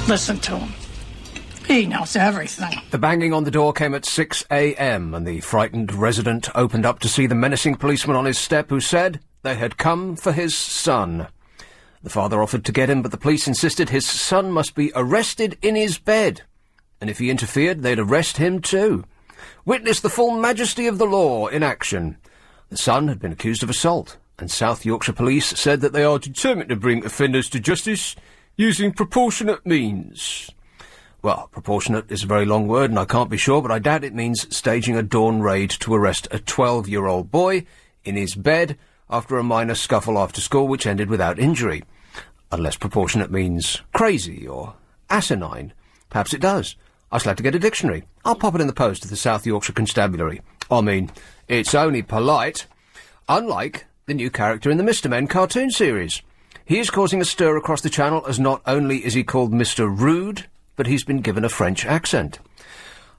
Listen to him. He knows everything. The banging on the door came at 6 a.m, and the frightened resident opened up to see the menacing policeman on his step, who said they had come for his son. The father offered to get him, but the police insisted his son must be arrested in his bed, and if he interfered, they'd arrest him too. Witness the full majesty of the law in action. The son had been accused of assault, and South Yorkshire Police said that they are determined to bring offenders to justice using proportionate means. Well, proportionate is a very long word, and I can't be sure, but I doubt it means staging a dawn raid to arrest a 12-year-old boy in his bed after a minor scuffle after school which ended without injury. Unless proportionate means crazy or asinine. Perhaps it does. I shall have to get a dictionary. I'll pop it in the post to the South Yorkshire Constabulary. I mean, it's only polite. Unlike the new character in the Mr. Men cartoon series. He is causing a stir across the channel, as not only is he called Mr. Rude, but he's been given a French accent.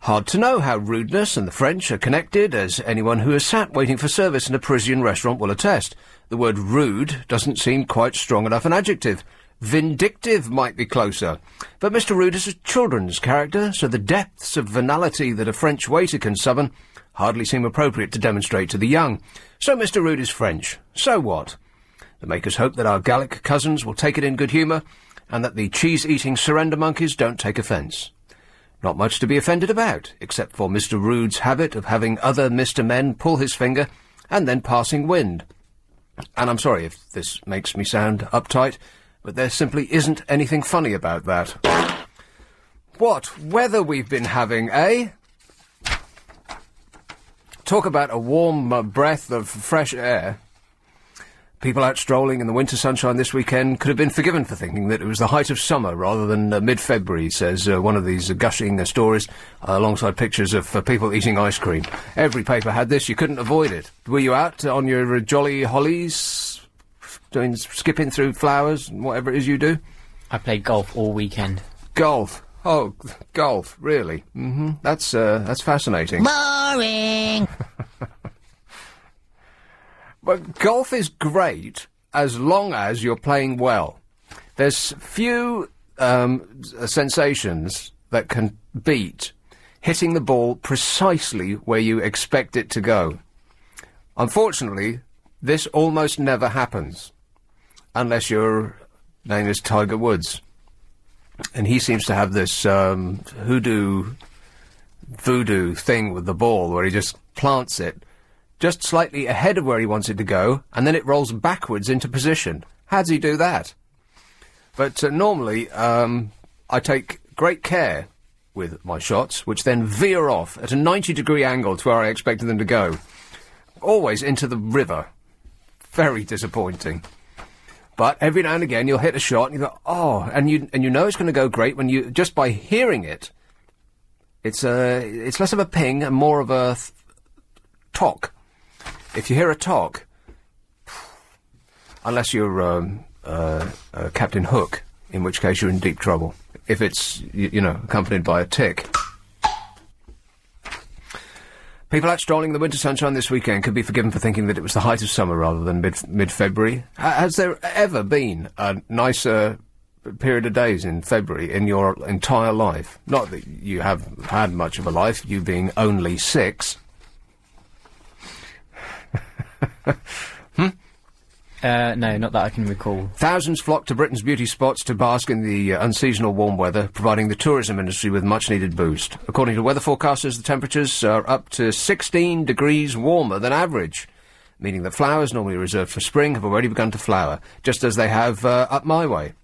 Hard to know how rudeness and the French are connected, as anyone who has sat waiting for service in a Parisian restaurant will attest. The word rude doesn't seem quite strong enough an adjective. Vindictive might be closer. But Mr. Rude is a children's character, so the depths of venality that a French waiter can summon hardly seem appropriate to demonstrate to the young. So Mr. Rude is French. So what? The makers hope that our Gallic cousins will take it in good humour, and that the cheese-eating surrender monkeys don't take offence. Not much to be offended about, except for Mr. Rude's habit of having other Mr. Men pull his finger and then passing wind. And I'm sorry if this makes me sound uptight, but there simply isn't anything funny about that. What weather we've been having, eh? Talk about a warm breath of fresh air. People out strolling in the winter sunshine this weekend could have been forgiven for thinking that it was the height of summer rather than mid-February, says one of these gushing stories, alongside pictures of people eating ice cream. Every paper had this, you couldn't avoid it. Were you out on your jolly hollies, skipping through flowers and whatever it is you do? I played golf all weekend. Golf? Oh, golf, really? Mm-hmm. That's fascinating. Boring! But golf is great as long as you're playing well. There's few sensations that can beat hitting the ball precisely where you expect it to go. Unfortunately, this almost never happens, unless your name is Tiger Woods. And he seems to have this voodoo thing with the ball, where he just plants it just slightly ahead of where he wants it to go, and then it rolls backwards into position. How does he do that? But normally, I take great care with my shots, which then veer off at a 90-degree angle to where I expected them to go. Always into the river. Very disappointing. But every now and again you'll hit a shot and you go, oh, and you know it's going to go great when you, just by hearing it, it's less of a ping and more of a tock. If you hear a tock, unless you're Captain Hook, in which case you're in deep trouble. If it's, you know, accompanied by a tick. People out strolling in the winter sunshine this weekend could be forgiven for thinking that it was the height of summer rather than mid-February. Has there ever been a nicer period of days in February in your entire life? Not that you have had much of a life, you being only 6. No, not that I can recall. Thousands flock to Britain's beauty spots to bask in the unseasonal warm weather, providing the tourism industry with much-needed boost. According to weather forecasters, the temperatures are up to 16 degrees warmer than average, meaning that flowers normally reserved for spring have already begun to flower, just as they have up my way.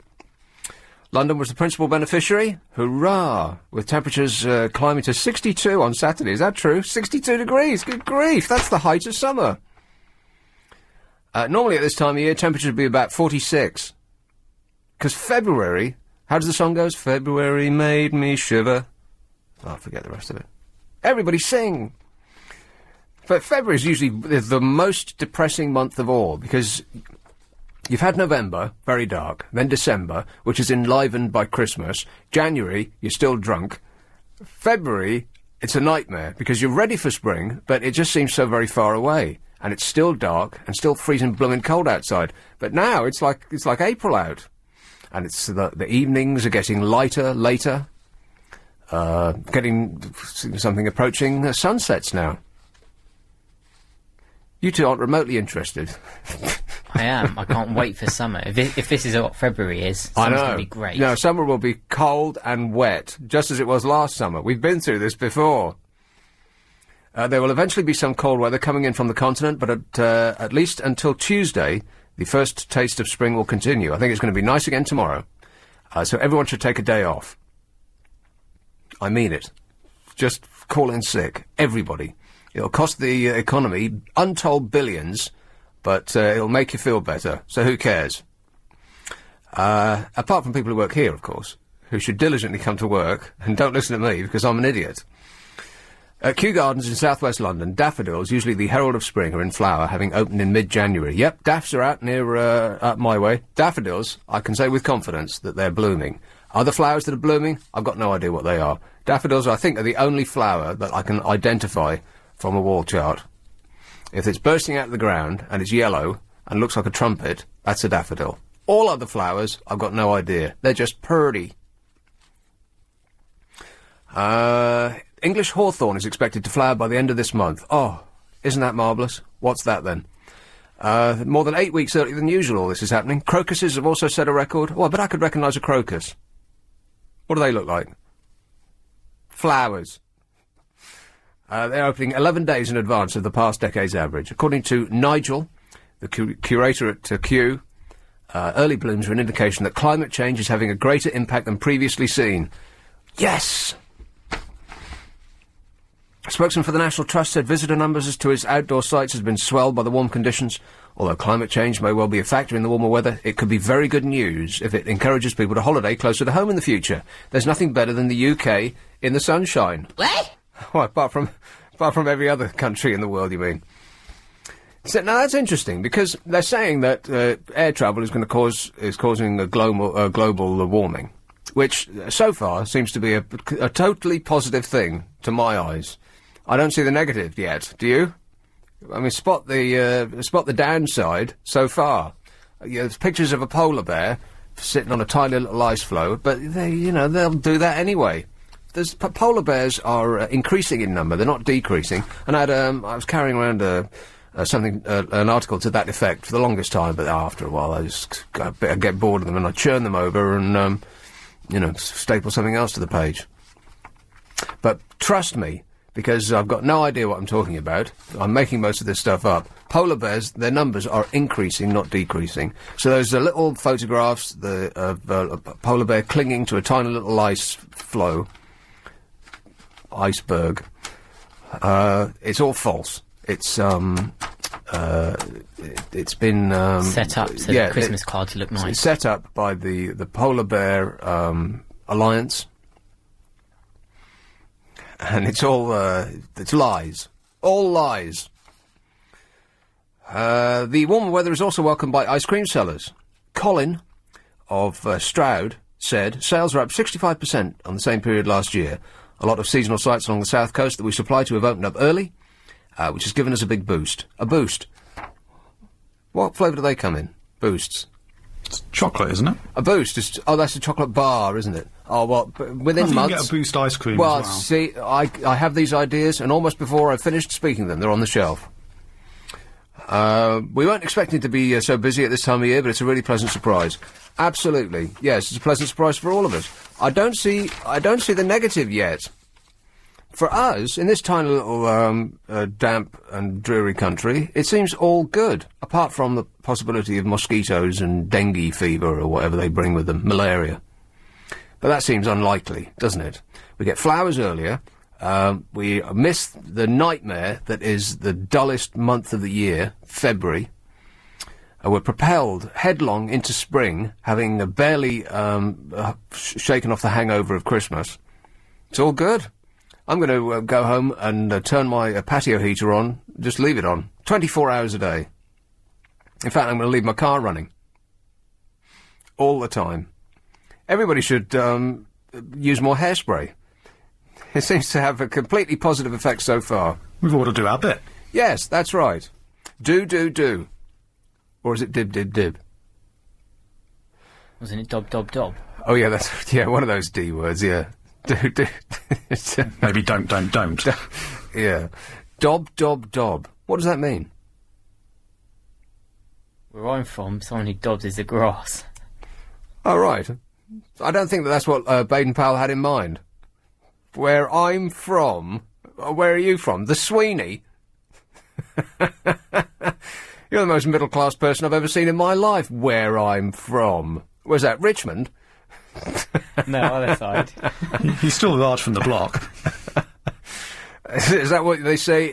London was the principal beneficiary. Hurrah! With temperatures climbing to 62 on Saturday. Is that true? 62 degrees! Good grief! That's the height of summer. Normally at this time of year, temperatures would be about 46. Because February, how does the song go? February made me shiver. Oh, forget the rest of it. Everybody sing! But February is usually the most depressing month of all, because you've had November, very dark, then December, which is enlivened by Christmas. January, you're still drunk. February, it's a nightmare, because you're ready for spring, but it just seems so very far away. And it's still dark and still freezing blooming cold outside. But now it's like April out. and it's the evenings are getting lighter, later. Getting something approaching sunsets now. You two aren't remotely interested. I am. I can't wait for summer. If this is what February is, summer's going to be great. No, summer will be cold and wet, just as it was last summer. We've been through this before. There will eventually be some cold weather coming in from the continent, but at least until Tuesday, the first taste of spring will continue. I think it's going to be nice again tomorrow. So everyone should take a day off. I mean it. Just call in sick. Everybody. It'll cost the economy untold billions, but it'll make you feel better. So who cares? Apart from people who work here, of course, who should diligently come to work and don't listen to me because I'm an idiot. At Kew Gardens in southwest London, daffodils, usually the herald of spring, are in flower, having opened in mid-January. Yep, daffs are out near up my way. Daffodils, I can say with confidence that they're blooming. Other flowers that are blooming, I've got no idea what they are. Daffodils, I think, are the only flower that I can identify from a wall chart. If it's bursting out of the ground and it's yellow and looks like a trumpet, that's a daffodil. All other flowers, I've got no idea. They're just purdy. English hawthorn is expected to flower by the end of this month. Oh, isn't that marvellous? What's that then? More than 8 weeks earlier than usual all this is happening. Crocuses have also set a record. Oh, I bet I could recognise a crocus. What do they look like? Flowers. They're opening 11 days in advance of the past decade's average. According to Nigel, the curator at Kew, early blooms are an indication that climate change is having a greater impact than previously seen. Yes! A spokesman for the National Trust said visitor numbers as to its outdoor sites has been swelled by the warm conditions. Although climate change may well be a factor in the warmer weather, it could be very good news if it encourages people to holiday closer to home in the future. There's nothing better than the UK in the sunshine. What? Well, apart from every other country in the world, you mean? So, now that's interesting because they're saying that air travel is causing a global warming, which so far seems to be a totally positive thing to my eyes. I don't see the negative yet. Do you? I mean, spot the downside so far. There's pictures of a polar bear sitting on a tiny little ice floe, but they'll do that anyway. Polar bears are increasing in number; they're not decreasing. And I was carrying around an article to that effect for the longest time, but after a while I just get bored of them and I churn them over and staple something else to the page. But trust me, because I've got no idea what I'm talking about. I'm making most of this stuff up. Polar bears, their numbers are increasing, not decreasing. So there's little photographs of a polar bear clinging to a tiny little iceberg. It's all false. It's been set up so the Christmas cards look nice. It's set up by the Polar Bear Alliance. And it's all, it's lies. All lies. The warmer weather is also welcomed by ice cream sellers. Colin of Stroud said sales are up 65% on the same period last year. A lot of seasonal sites along the south coast that we supply to have opened up early, which has given us a big boost. A boost. What flavour do they come in? Boosts. It's chocolate, isn't it? A boost is... Oh, that's a chocolate bar, isn't it? Oh, well, within I think months... you get a boost ice cream well, as well. see, I have these ideas, and almost before I've finished speaking them, they're on the shelf. We weren't expecting to be so busy at this time of year, but it's a really pleasant surprise. Absolutely. Yes, it's a pleasant surprise for all of us. I don't see the negative yet. For us, in this tiny little damp and dreary country, it seems all good, apart from the possibility of mosquitoes and dengue fever or whatever they bring with them, malaria. But that seems unlikely, doesn't it? We get flowers earlier. We miss the nightmare that is the dullest month of the year, February. We're propelled headlong into spring, having barely shaken off the hangover of Christmas. It's all good. I'm going to go home and turn my patio heater on, just leave it on, 24 hours a day. In fact, I'm going to leave my car running. All the time. Everybody should use more hairspray. It seems to have a completely positive effect so far. We've ought to do our bit. Yes, that's right. Do. Or is it dib. Wasn't it dob, dob, dob? Oh, yeah, that's... Yeah, one of those D words, yeah. Maybe don't. Yeah. Dob, dob, dob. What does that mean? Where I'm from, someone who dobs is the grass. Oh, right. I don't think that's what Baden-Powell had in mind. Where I'm from... Where are you from? The Sweeney? You're the most middle-class person I've ever seen in my life. Where I'm from. Where's that, Richmond? No, other side. He's still large from the block. Is that what they say,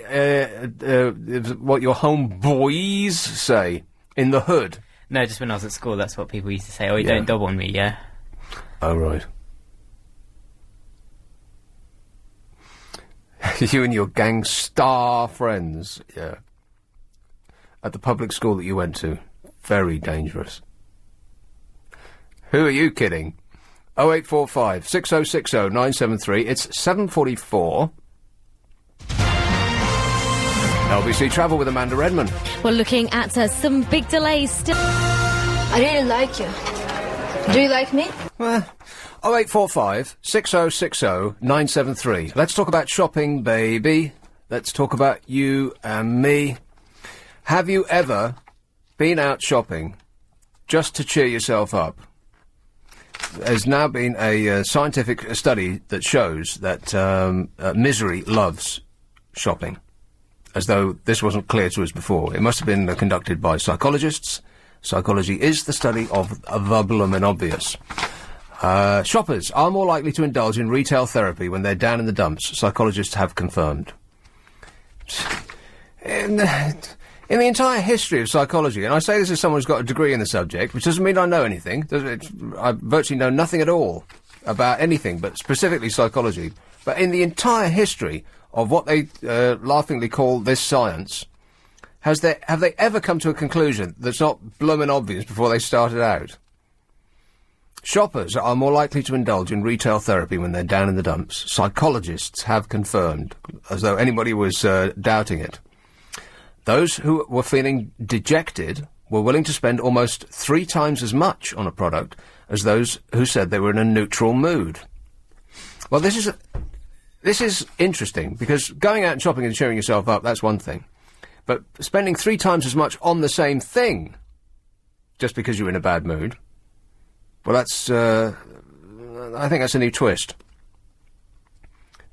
what your homeboys say in the hood? No, just when I was at school, that's what people used to say. Oh, you don't dob on me, yeah? Oh, right. You and your gang star friends, yeah. At the public school that you went to. Very dangerous. Who are you kidding? 0845 6060 973. It's 7:44. LBC Travel with Amanda Redman. We're looking at some big delays still. I really like you. Do you like me? 0845 6060 973. Let's talk about shopping, baby. Let's talk about you and me. Have you ever been out shopping just to cheer yourself up? There's now been a scientific study that shows that misery loves shopping. As though this wasn't clear to us before. It must have been conducted by psychologists. Psychology is the study of the bloomin' obvious. Shoppers are more likely to indulge in retail therapy when they're down in the dumps, psychologists have confirmed. In the entire history of psychology, and I say this as someone who's got a degree in the subject, which doesn't mean I know anything. I virtually know nothing at all about anything, but specifically psychology. But in the entire history of what they laughingly call this science, have they ever come to a conclusion that's not bloomin' obvious before they started out? Shoppers are more likely to indulge in retail therapy when they're down in the dumps. Psychologists have confirmed, as though anybody was doubting it. Those who were feeling dejected were willing to spend almost 3 times as much on a product as those who said they were in a neutral mood. Well, this is interesting, because going out and shopping and cheering yourself up, that's one thing. But spending 3 times as much on the same thing, just because you're in a bad mood, well, that's, I think that's a new twist.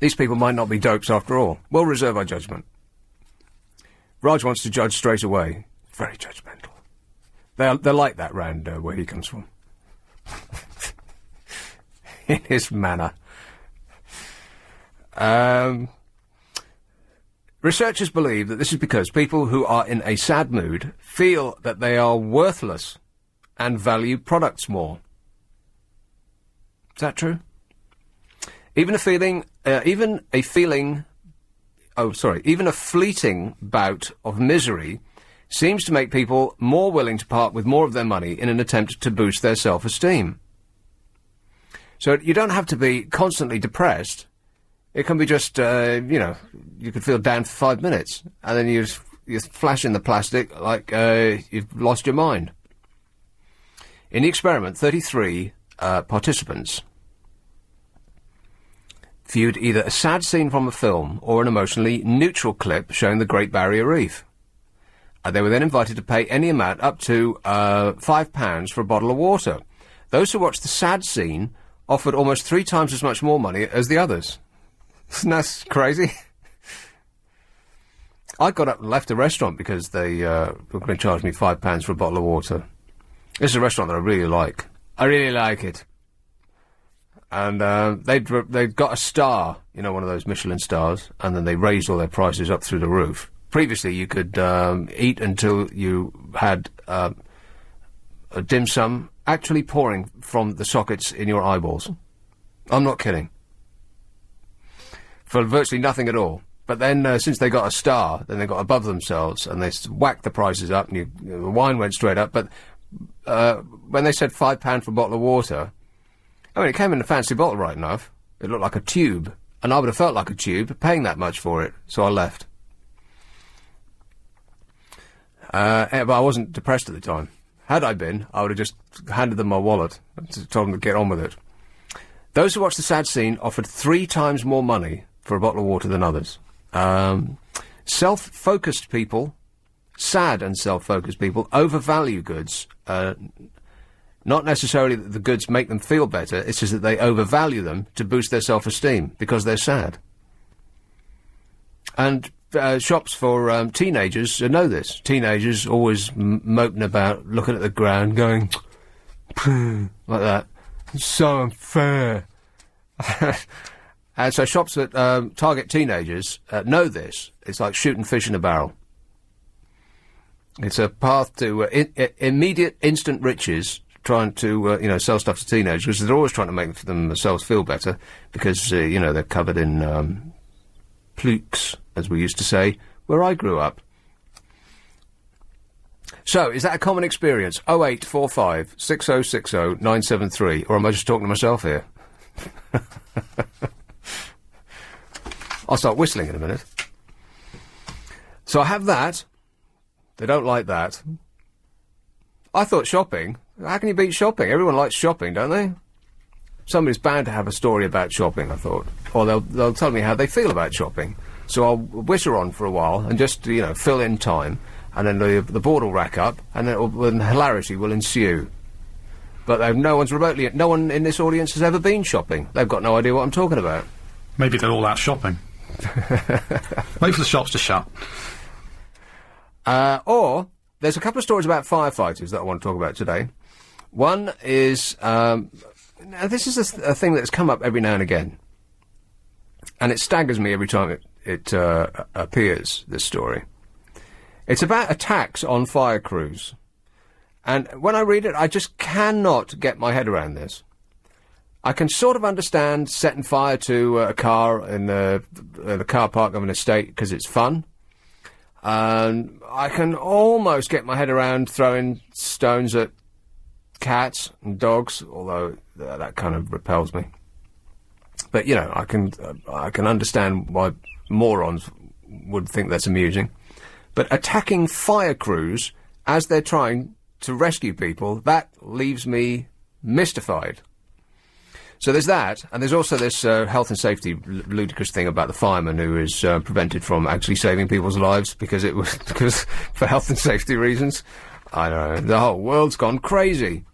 These people might not be dopes after all. We'll reserve our judgment. Raj wants to judge straight away. Very judgmental. They're like that round where he comes from. In his manner. Researchers believe that this is because people who are in a sad mood feel that they are worthless and value products more. Is that true? Even a fleeting bout of misery seems to make people more willing to part with more of their money in an attempt to boost their self-esteem. So you don't have to be constantly depressed. It can be just, you could feel down for 5 minutes, and then you flash in the plastic like you've lost your mind. In the experiment, 33 participants viewed either a sad scene from a film or an emotionally neutral clip showing the Great Barrier Reef. They were then invited to pay any amount up to £5 for a bottle of water. Those who watched the sad scene offered almost 3 times as much more money as the others. Isn't that crazy? I got up and left the restaurant because they were going to charge me £5 for a bottle of water. This is a restaurant that I really like. I really like it. And they'd got a star, one of those Michelin stars, and then they raised all their prices up through the roof. Previously, you could eat until you had a dim sum actually pouring from the sockets in your eyeballs. I'm not kidding. For virtually nothing at all. But then, since they got a star, then they got above themselves, and they whacked the prices up, and the wine went straight up. But when they said £5 for a bottle of water, I mean, it came in a fancy bottle, right enough. It looked like a tube, and I would have felt like a tube paying that much for it, so I left. But I wasn't depressed at the time. Had I been, I would have just handed them my wallet and told them to get on with it. Those who watched the sad scene offered 3 times more money for a bottle of water than others. Self-focused people, sad and self-focused people, overvalue goods. Not necessarily that the goods make them feel better, it's just that they overvalue them to boost their self-esteem, because they're sad. And shops for teenagers know this. Teenagers always moping about, looking at the ground, going, like that. It's so unfair. And so shops that target teenagers know this. It's like shooting fish in a barrel. It's a path to immediate, instant riches, trying to, sell stuff to teenagers, because they're always trying to make themselves feel better, because, they're covered in plooks, as we used to say, where I grew up. So, is that a common experience? 0845 6060 973, or am I just talking to myself here? I'll start whistling in a minute. So I have that. They don't like that. I thought shopping. How can you beat shopping? Everyone likes shopping, don't they? Somebody's bound to have a story about shopping, I thought. Or they'll tell me how they feel about shopping. So I'll whisker on for a while and just, fill in time. And then the board will rack up, and then hilarity will ensue. But no one in this audience has ever been shopping. They've got no idea what I'm talking about. Maybe they're all out shopping. Wait for the shops to shut. Or, there's a couple of stories about firefighters that I want to talk about today. One is, now this is a thing that's come up every now and again. And it staggers me every time it appears, this story. It's about attacks on fire crews. And when I read it, I just cannot get my head around this. I can sort of understand setting fire to a car in the car park of an estate because it's fun. I can almost get my head around throwing stones at cats and dogs, although that kind of repels me. But, I can understand why morons would think that's amusing. But attacking fire crews as they're trying to rescue people, that leaves me mystified. So there's that, and there's also this health and safety ludicrous thing about the fireman who is prevented from actually saving people's lives because for health and safety reasons. I know, the whole world's gone crazy.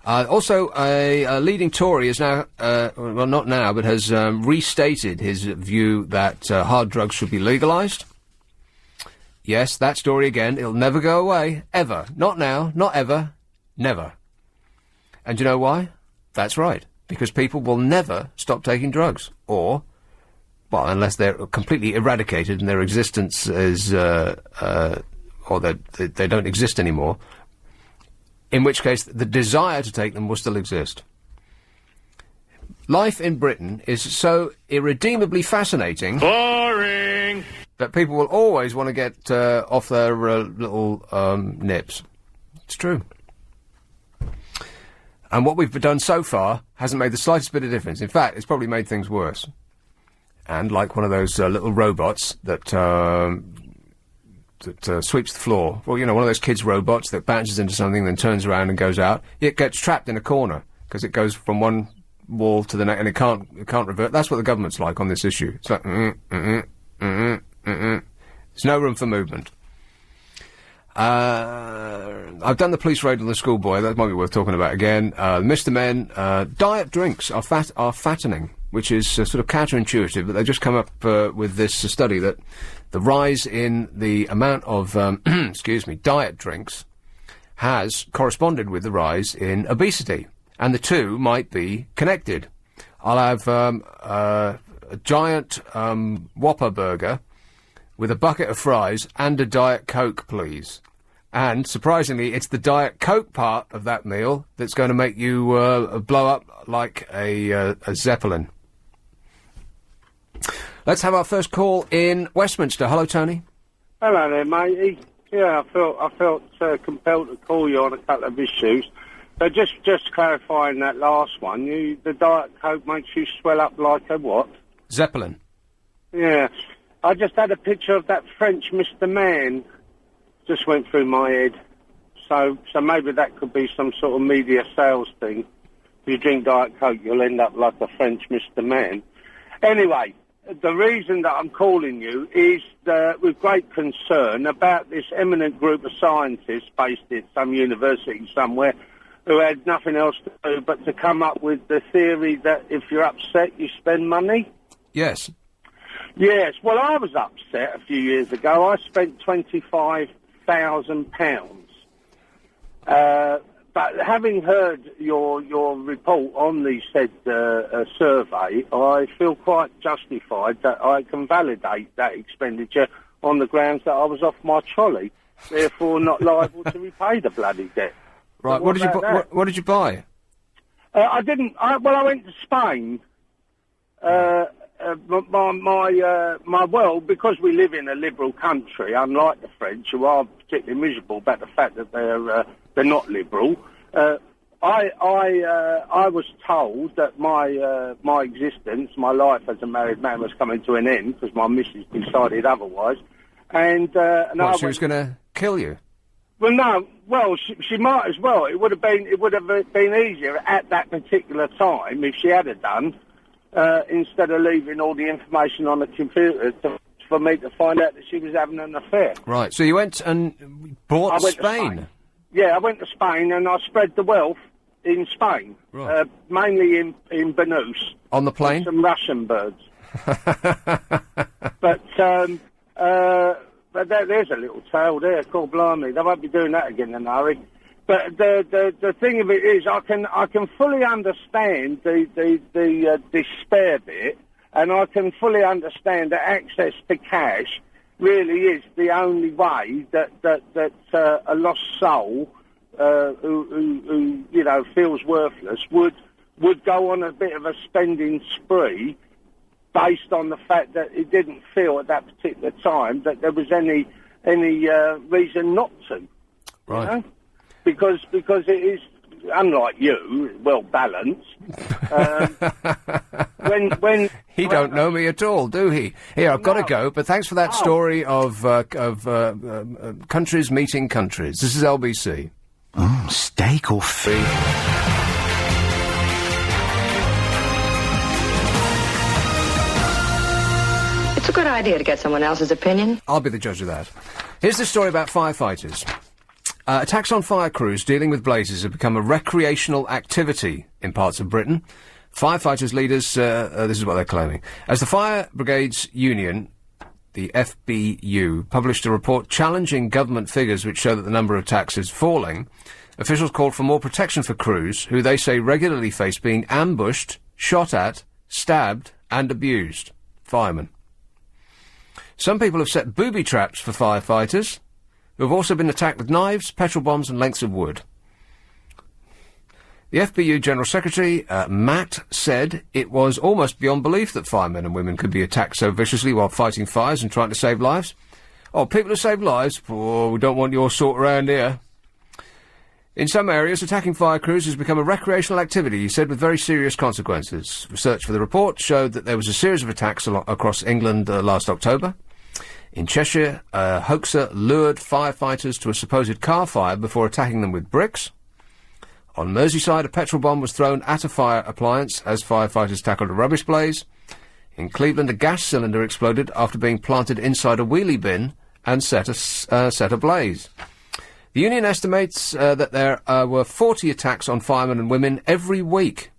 Also, a leading Tory is now, well, not now, but has restated his view that hard drugs should be legalised. Yes, that story again. It'll never go away. Ever. Not now. Not ever. Never. And you know why? That's right. Because people will never stop taking drugs. Or, well, unless they're completely eradicated and their existence is, or they don't exist anymore. In which case, the desire to take them will still exist. Life in Britain is so irredeemably fascinating... Boring! ...that people will always want to get off their little nips. It's true. And what we've done so far hasn't made the slightest bit of difference. In fact, it's probably made things worse. And like one of those little robots that sweeps the floor, well, one of those kids' robots that bounces into something, then turns around and goes out, it gets trapped in a corner because it goes from one wall to the next, and it can't revert. That's what the government's like on this issue. It's like, There's no room for movement. I've done the police raid on the schoolboy. That might be worth talking about again. Mr. Men, diet drinks are fattening, which is sort of counterintuitive, but they've just come up with this study that the rise in the amount of, diet drinks has corresponded with the rise in obesity, and the two might be connected. I'll have a giant Whopper burger with a bucket of fries and a Diet Coke, please. And, surprisingly, it's the Diet Coke part of that meal that's going to make you blow up like a Zeppelin. Let's have our first call in Westminster. Hello, Tony. Hello there, matey. Yeah, I felt compelled to call you on a couple of issues. So just clarifying that last one, the Diet Coke makes you swell up like a what? Zeppelin. Yeah. I just had a picture of that French Mr. Man. Just went through my head. So maybe that could be some sort of media sales thing. If you drink Diet Coke, you'll end up like a French Mr. Man. Anyway, the reason that I'm calling you is with great concern about this eminent group of scientists based at some university somewhere who had nothing else to do but to come up with the theory that if you're upset, you spend money. Yes. Yes. Well, I was upset a few years ago. I spent £25,000. But having heard your report on the said survey, I feel quite justified that I can validate that expenditure on the grounds that I was off my trolley, therefore not liable to repay the bloody debt. Right. What did you buy? I didn't. I went to Spain. Well, because we live in a liberal country, unlike the French, who are particularly miserable about the fact that they're not liberal. I was told that my existence, my life as a married man, was coming to an end because my missus decided otherwise, and she was going to kill you. Well, no. Well, she might as well. It would have been easier at that particular time if she had done. Instead of leaving all the information on the computer for me to find out that she was having an affair. Right, so you went and bought Spain? Yeah, I went to Spain and I spread the wealth in Spain, right. Mainly in Banús. On the plane? Some Russian birds. But there's a little tale there, called blimey. They won't be doing that again in a hurry. But the thing of it is, I can fully understand the despair bit, and I can fully understand that access to cash really is the only way that a lost soul who feels worthless would go on a bit of a spending spree, based on the fact that it didn't feel at that particular time that there was any reason not to. Right. You know? Because it is, unlike you, well balanced. When he don't know me at all, do he? Here, I've got to go. But thanks for that story of countries meeting countries. This is LBC. Steak or food? It's a good idea to get someone else's opinion. I'll be the judge of that. Here's the story about firefighters. Attacks on fire crews dealing with blazes have become a recreational activity in parts of Britain. Firefighters leaders, this is what they're claiming. As the Fire Brigades Union, the FBU, published a report challenging government figures which show that the number of attacks is falling, officials called for more protection for crews, who they say regularly face being ambushed, shot at, stabbed and abused. Firemen. Some people have set booby traps for firefighters, who have also been attacked with knives, petrol bombs and lengths of wood. The FBU General Secretary, Matt, said it was almost beyond belief that firemen and women could be attacked so viciously while fighting fires and trying to save lives. Oh, people who save lives? Oh, we don't want your sort around here. In some areas, attacking fire crews has become a recreational activity, he said, with very serious consequences. Research for the report showed that there was a series of attacks across England last October. In Cheshire, a hoaxer lured firefighters to a supposed car fire before attacking them with bricks. On Merseyside, a petrol bomb was thrown at a fire appliance as firefighters tackled a rubbish blaze. In Cleveland, a gas cylinder exploded after being planted inside a wheelie bin and set ablaze. The union estimates that there were 40 attacks on firemen and women every week,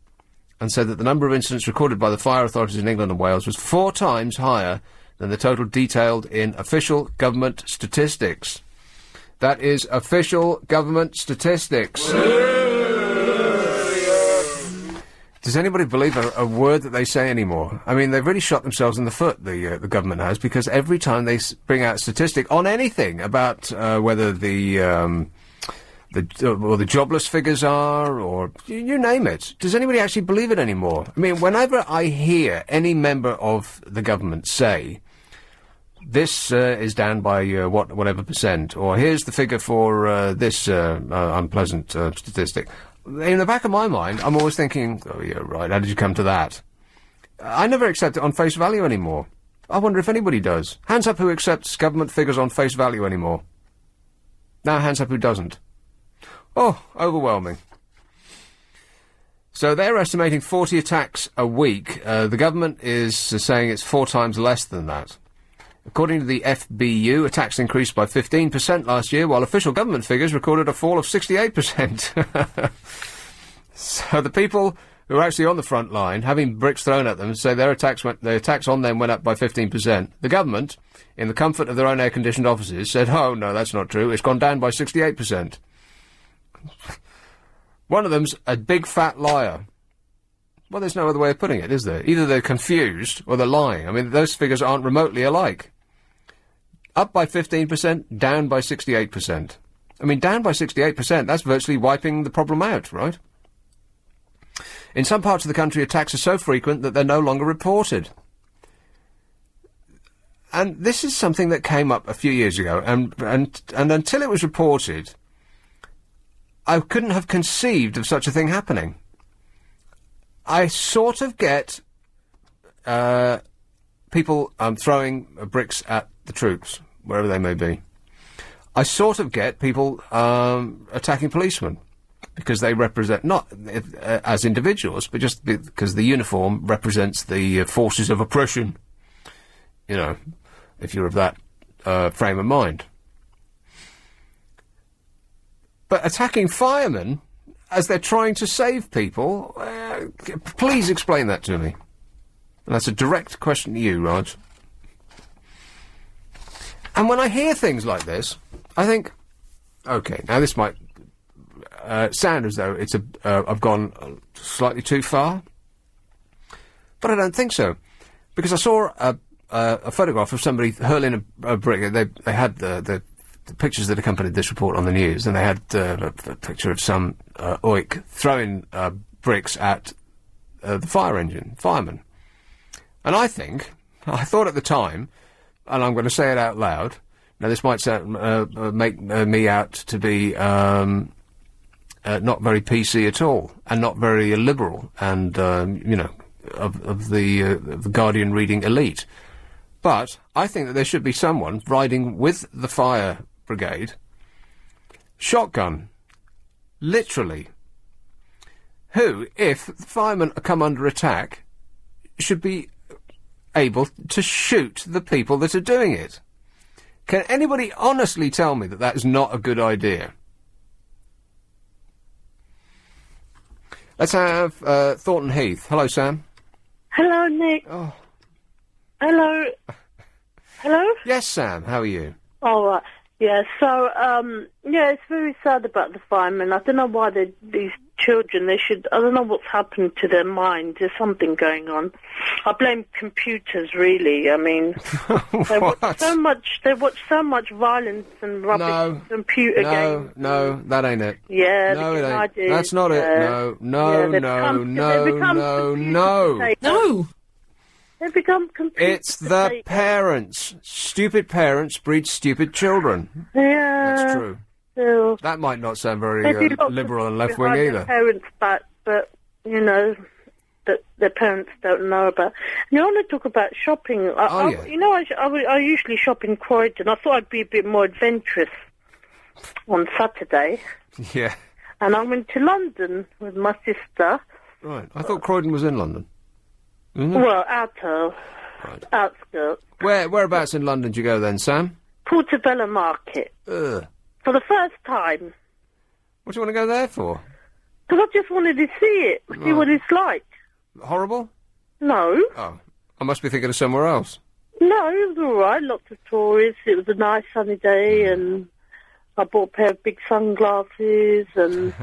and said that the number of incidents recorded by the fire authorities in England and Wales was 4 times higher than the total detailed in official government statistics. That is official government statistics. Does anybody believe a word that they say anymore? I mean, they've really shot themselves in the foot, the government has, because every time they bring out a statistic on anything about whether the jobless figures are, or you name it, does anybody actually believe it anymore? I mean, whenever I hear any member of the government say, this is down by whatever percent, or here's the figure for this unpleasant statistic, in the back of my mind, I'm always thinking, oh, yeah, right, how did you come to that? I never accept it on face value anymore. I wonder if anybody does. Hands up who accepts government figures on face value anymore. Now, hands up who doesn't. Oh, overwhelming. So they're estimating 40 attacks a week. The government is saying it's 4 times less than that. According to the FBU, attacks increased by 15% last year, while official government figures recorded a fall of 68%. So the people who are actually on the front line, having bricks thrown at them, say their attacks on them went up by 15%. The government, in the comfort of their own air-conditioned offices, said, oh, no, that's not true. It's gone down by 68%. One of them's a big fat liar. Well, there's no other way of putting it, is there? Either they're confused or they're lying. I mean, those figures aren't remotely alike. Up by 15%, down by 68%. I mean, down by 68%, that's virtually wiping the problem out, right? In some parts of the country, attacks are so frequent that they're no longer reported. And this is something that came up a few years ago, and until it was reported, I couldn't have conceived of such a thing happening. I sort of get people throwing bricks at the troops, wherever they may be. I sort of get people attacking policemen, because they represent, not as individuals, but just because the uniform represents the forces of oppression, you know, if you're of that frame of mind. But attacking firemen as they're trying to save people, please explain that to me. And that's a direct question to you, Raj. And when I hear things like this, I think, OK, now this might sound as though I've gone slightly too far. But I don't think so. Because I saw a photograph of somebody hurling a brick. They had the pictures that accompanied this report on the news, and they had a picture of some oik throwing bricks at the firemen. And I thought at the time, and I'm going to say it out loud, now this might make me out to be not very PC at all, and not very liberal, and, you know, of the Guardian reading elite. But I think that there should be someone riding with the fire brigade, shotgun, literally, who, if the firemen come under attack, should be able to shoot the people that are doing it. Can anybody honestly tell me that that is not a good idea? Let's have Thornton Heath. Hello, Sam. Hello, Nick. Oh. Hello. Hello? Yes, Sam. How are you? All right. Yeah, so, yeah, it's very sad about the firemen. I don't know why these children, I don't know what's happened to their minds. There's something going on. I blame computers, really. I mean, they watch so much violence and rubbish computer games. No, that ain't it. Yeah, no, it ain't. Ideas, that's not it. No. They become computers. It's the parents. Stupid parents breed stupid children. Yeah. That's true. Still. That might not sound very liberal and left-wing either. Parents back, but, you know, that their parents don't know about. You want to talk about shopping. Yeah. You know, I usually shop in Croydon. I thought I'd be a bit more adventurous on Saturday. Yeah. And I went to London with my sister. Right. I thought Croydon was in London. Well, outskirts. Whereabouts in London did you go then, Sam? Portobello Market. Ugh. For the first time. What do you want to go there for? Because I just wanted to see it, see what it's like. Horrible? No. Oh, I must be thinking of somewhere else. No, it was all right. Lots of tourists. It was a nice sunny day, and I bought a pair of big sunglasses, and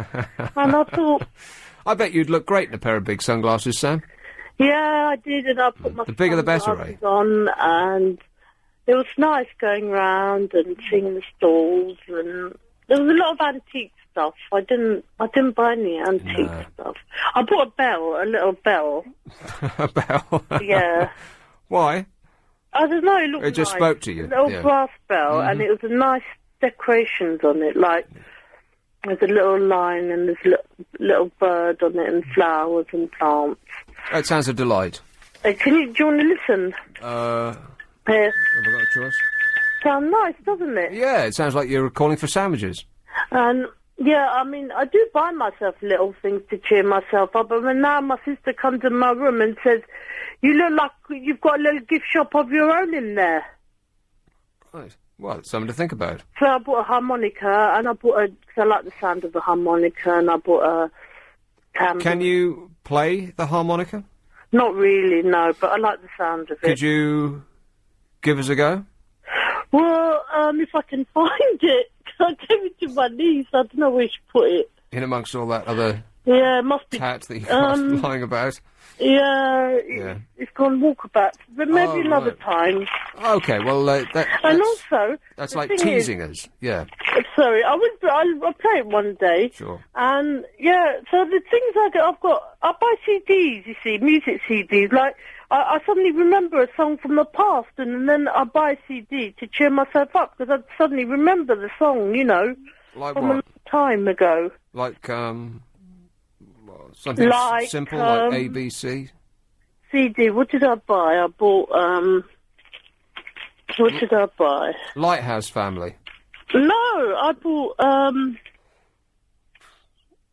I thought... I bet you'd look great in a pair of big sunglasses, Sam. Yeah, I did, and I put my the bigger the better, eh? on, and it was nice going round and seeing the stalls, and there was a lot of antique stuff. I didn't buy any antique stuff. I bought a little bell. A bell? Yeah. Why? I don't know, it looked It just nice. spoke to you? A little brass bell, and it was a nice decorations on it, like there's a little line and there's a little bird on it and flowers and plants. It sounds a delight. Do you want to listen? Have I got a choice? Sounds nice, doesn't it? Yeah, it sounds like you're calling for sandwiches. And Yeah, I mean, I do buy myself little things to cheer myself up, but now my sister comes in my room and says, you look like you've got a little gift shop of your own in there. Right. Well, it's something to think about. So I bought a harmonica, and because I like the sound of the harmonica, and I bought a tambourine. Can you play the harmonica? Not really, no, but I like the sound of it. Could you give us a go? Well, if I can find it, I gave it to my niece. I don't know where she put it. In amongst all that other it must be tat that you're lying about? Yeah, it's gone walkabout, but maybe another time. Okay, well, and also that's like teasing us. Yeah. Sorry, I'll play it one day. Sure. And so the things I buy CDs. You see, music CDs. Like I suddenly remember a song from the past, and then I buy a CD to cheer myself up because I suddenly remember the song. You know, like from what? a long time ago. Like something like, simple, like ABC? CD, what did I buy? I bought, what did I buy? Lighthouse Family. No, I bought,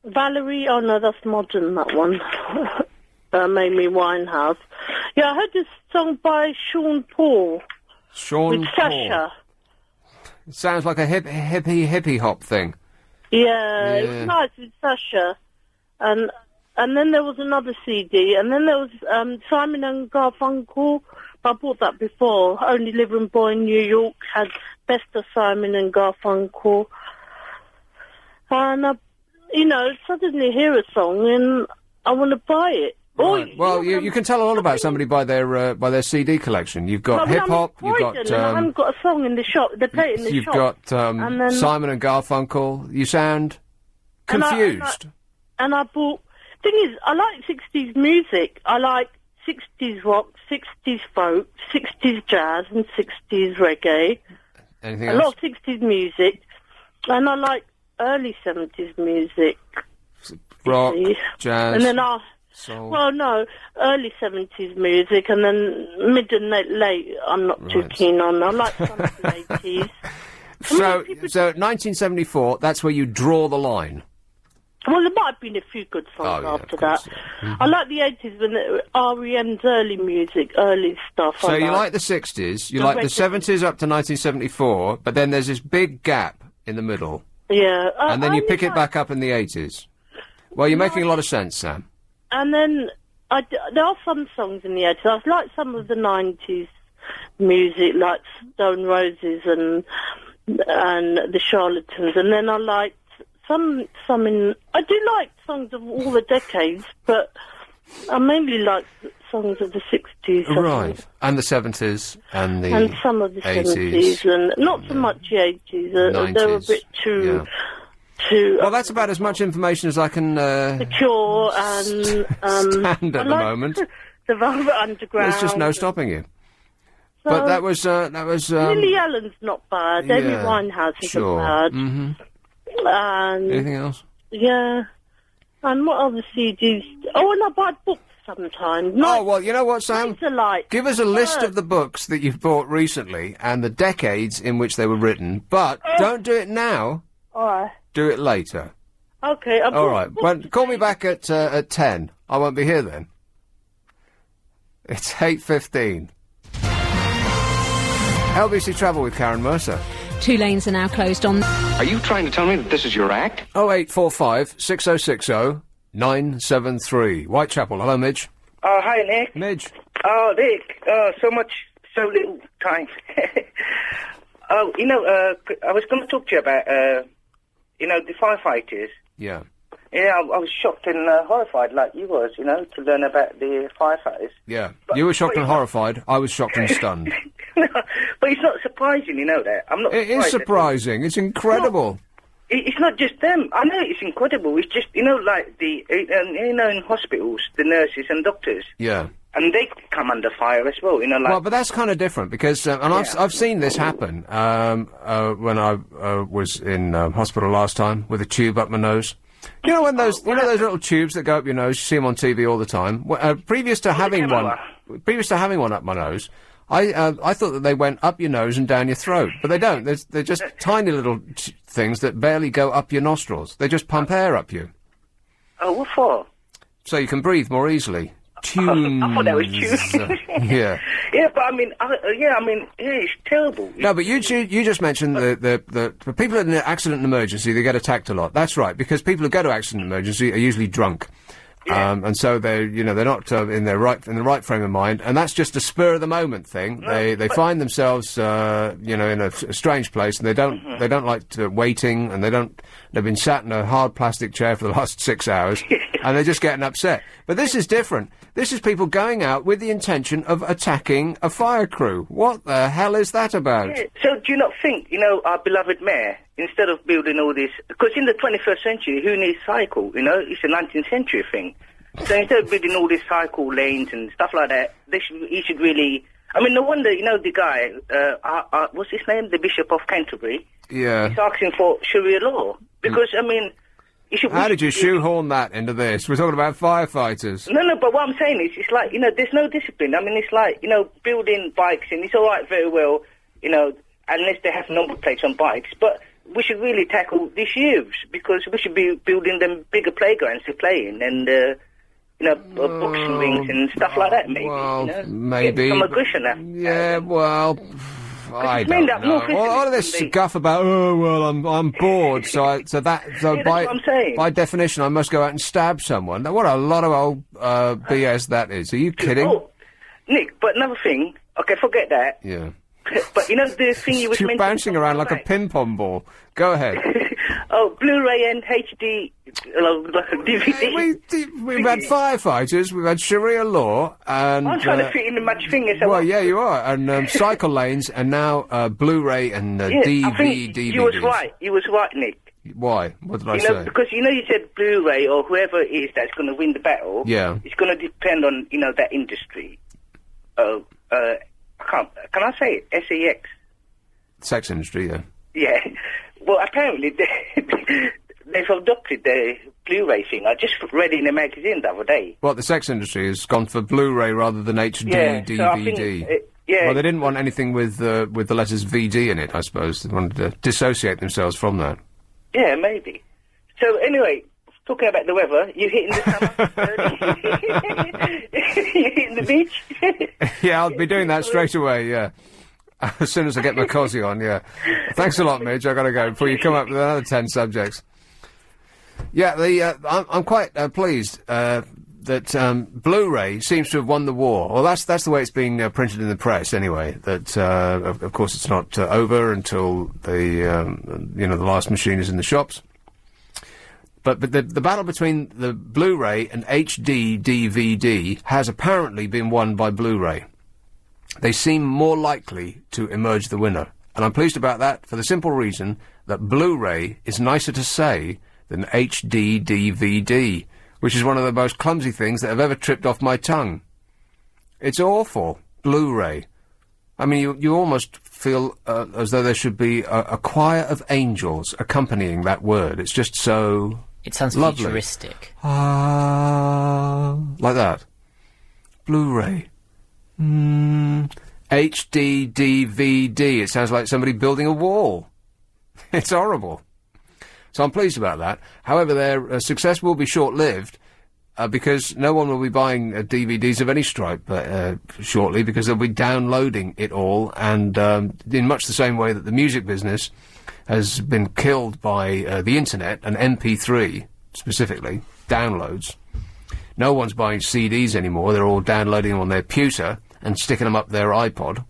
Valerie, oh no, that's modern, that one. Amy Winehouse. Yeah, I heard this song by Sean Paul. Sean with Paul. Sasha. It sounds like a hippie hop thing. Yeah, it was nice with Sasha. And then there was another CD, and then there was Simon and Garfunkel. I bought that before. Only Living Boy in New York had Best of Simon and Garfunkel. And suddenly hear a song and I want to buy it. Right. Well, you can tell a lot about somebody by their CD collection. You've got hip hop. You've got. I haven't got a song in the shop. They play it in the you've shop. You've got Simon and Garfunkel. You sound confused. And I bought. Thing is, I like 60s music. I like 60s rock, 60s folk, 60s jazz, and 60s reggae. Anything else? A lot of 60s music, and I like early 70s music. Rock, jazz, and then soul. Well, no, early 70s music, and then mid and late. I'm not too keen on. I like some of the 80s. So 1974. That's where you draw the line. Well, there might have been a few good songs after that. Yeah. I like the 80s when R.E.M's early music, early stuff. So you like the 60s, you like the 70s up to 1974, but then there's this big gap in the middle. Yeah. And then you pick it back up in the 80s. Well, you're making a lot of sense, Sam. And then there are some songs in the 80s. I like some of the 90s music, like Stone Roses and the Charlatans. And then I like I do like songs of all the decades, but I mainly like songs of the 60s. Right, and the 70s, and some of the 80s. 70s, and not so much the 80s. 90s. They were a bit too... Well, that's about as much information as I can... The Cure and... stand at the moment. The Velvet Underground. There's just no stopping you. So, but that was... Lily Allen's not bad. Amy Winehouse isn't bad. Mm-hmm. And anything else? Yeah. And what other CDs? Oh, and I buy books sometimes. Oh, well, you know what, Sam? Give us a list of the books that you've bought recently and the decades in which they were written, but don't do it now. All right. Do it later. Okay. All right. Well, call me back at 10. I won't be here then. It's 8:15. LBC Travel with Karen Mercer. 2 lanes are now closed on... Are you trying to tell me that this is your act? 0845 6060 973. Whitechapel. Hello, Midge. Hi, Nick. Midge. Oh, Nick. So little time. I was going to talk to you about, the firefighters. Yeah. Yeah, I was shocked and horrified like you was, to learn about the firefighters. Yeah. You were shocked and horrified. I was shocked and stunned. No, but it's not surprising, that. I'm not. It is surprising. It's incredible. It's not just them. I know it's incredible. It's just, like the, in hospitals, the nurses and doctors. Yeah. And they come under fire as well, Well, but that's kind of different because, I've seen this happen when I was in hospital last time with a tube up my nose. You know when those little tubes that go up your nose, you see them on TV all the time. Previous to having one up my nose, I thought that they went up your nose and down your throat, but they don't. They're just tiny little things that barely go up your nostrils. They just pump air up you. Oh, what for? So you can breathe more easily. Tunes. I thought that was tunes. Yeah. Yeah, but I mean, it's terrible. No, but you just mentioned the people in the accident and emergency, they get attacked a lot. That's right, because people who go to accident and emergency are usually drunk. Yeah. And so they're not in the right frame of mind, and that's just a spur of the moment thing. No, they find themselves, in a strange place, and they don't like waiting, and they've been sat in a hard plastic chair for the last 6 hours, and they're just getting upset. But this is different. This is people going out with the intention of attacking a fire crew. What the hell is that about? Yeah. So do you not think, our beloved mayor, instead of building all this, because in the 21st century, who needs cycle? It's a 19th century thing. So instead of building all these cycle lanes and stuff like that, he should really. I mean, no wonder the guy. What's his name? The Bishop of Canterbury. Yeah. He's asking for Sharia law because I mean. How did you shoehorn that into this? We're talking about firefighters. No, but what I'm saying is, it's like, there's no discipline. I mean, it's like, building bikes, and it's all right very well, unless they have number plates on bikes, but we should really tackle these youths, because we should be building them bigger playgrounds to play in, and, boxing rings and stuff like that, maybe. Well, maybe. Get some aggression there. Yeah, well... I don't know. All of this guff about, I'm bored, so by definition I must go out and stab someone. Now, what a lot of old BS that is. Are you kidding? Oh, Nick, but another thing, okay, forget that. Yeah. But the thing you was You're bouncing around like a ping-pong ball. Go ahead. Blu-ray and HD, like a DVD. We've had firefighters, we've had Sharia law, and... I'm trying to fit in my fingers. Well, yeah, you are. And cycle lanes, and now Blu-ray and DVDs. You was right, Nick. Why? What did I say? Because you said Blu-ray or whoever it is that's going to win the battle. Yeah. It's going to depend on, that industry. Can I say it? SEX? Sex industry, yeah. Yeah. Well, apparently they've adopted the Blu-ray thing. I just read it in a magazine the other day. Well, the sex industry has gone for Blu-ray rather than HD DVD. So I think, Well, they didn't want anything with the letters VD in it, I suppose. They wanted to dissociate themselves from that. Yeah, maybe. So anyway, talking about the weather, you hitting the summer? You hitting the beach? Yeah, I'll be doing that straight away, yeah. As soon as I get my cosy on, yeah. Thanks a lot, Midge. I gotta go before you come up with another 10 subjects. Yeah, I'm quite pleased that Blu-ray seems to have won the war. Well, that's the way it's being printed in the press, anyway. That of course it's not over until the last machine is in the shops. But the battle between the Blu-ray and HD DVD has apparently been won by Blu-ray. They seem more likely to emerge the winner. And I'm pleased about that for the simple reason that Blu-ray is nicer to say than HD DVD, which is one of the most clumsy things that have ever tripped off my tongue. It's awful. Blu-ray. I mean, you almost feel as though there should be a choir of angels accompanying that word. It's just so... It sounds lovely. Futuristic. Like that. Blu-ray. HD DVD. It sounds like somebody building a wall. It's horrible. So I'm pleased about that. However, their success will be short-lived because no one will be buying DVDs of any stripe shortly, because they'll be downloading it all, and in much the same way that the music business has been killed by the internet and MP3 specifically, downloads. No one's buying CDs anymore. They're all downloading them on their pewter and sticking them up their iPod.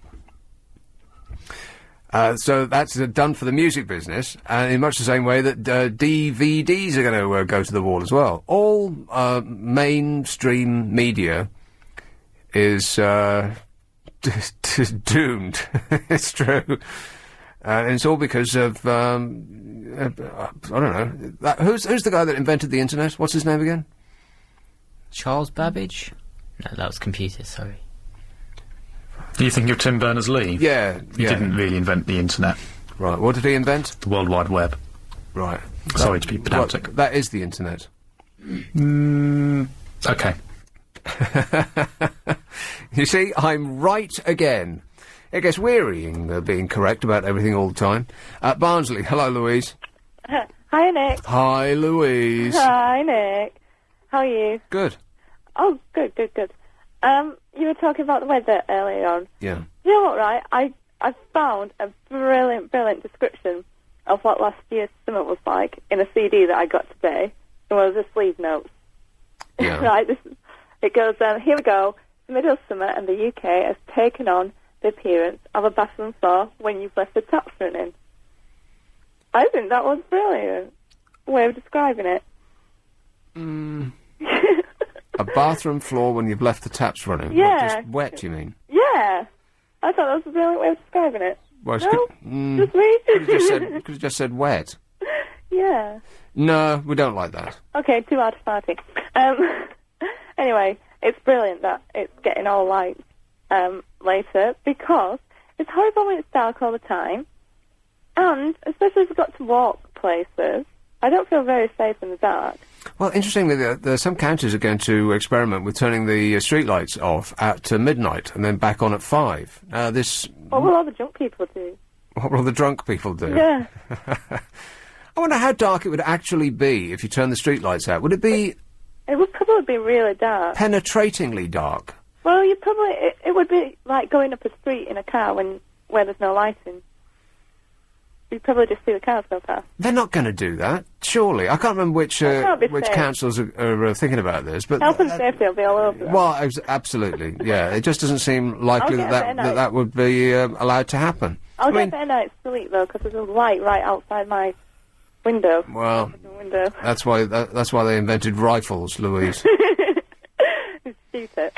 So that's done for the music business, and in much the same way that DVDs are going to go to the wall as well. All mainstream media is doomed. It's true. And it's all because of, I don't know, who's the guy that invented the internet? What's his name again? Charles Babbage? No, that was computers, sorry. Do you think of Tim Berners-Lee? Yeah. He didn't really invent the internet. Right, what did he invent? The World Wide Web. Right. Sorry to be pedantic. That is the internet. Okay. You see, I'm right again. It gets wearying being correct about everything all the time. Barnsley, hello, Louise. Hi, Nick. Hi, Louise. Hi, Nick. How are you? Good. Oh, good. You were talking about the weather earlier on. Yeah. You know what, right? I found a brilliant description of what last year's summer was like in a CD that I got today. It was the sleeve notes. Yeah. Right, it goes, here we go. The middle of summer and the UK has taken on the appearance of a bathroom floor when you've left the taps running. I think that was brilliant way of describing it. A bathroom floor when you've left the taps running? Yeah. What, just wet, you mean? Yeah. I thought that was a brilliant way of describing it. Well, No? Just me? Could have just said wet. Yeah. No, we don't like that. Okay, 2 out of party. Anyway, it's brilliant that it's getting all lights later because it's horrible when it's dark all the time. And especially if we've got to walk places, I don't feel very safe in the dark. Well, interestingly, there are some counties are going to experiment with turning the streetlights off at midnight and then back on at 5. What will all the drunk people do? What will the drunk people do? Yeah. I wonder how dark it would actually be if you turn the streetlights out. Would it be... It would probably be really dark. Penetratingly dark? Well, it would be like going up a street in a car where there's no lighting. You'd probably just see the cars go past. They're not going to do that, surely. I can't remember which councils are thinking about this, but... Health and safety will be all over them. Well, absolutely, yeah. It just doesn't seem likely that would be allowed to happen. I'll get better night's sleep, though, because there's a light right outside my window. Well, that's why they invented rifles, Louise. Shoot it.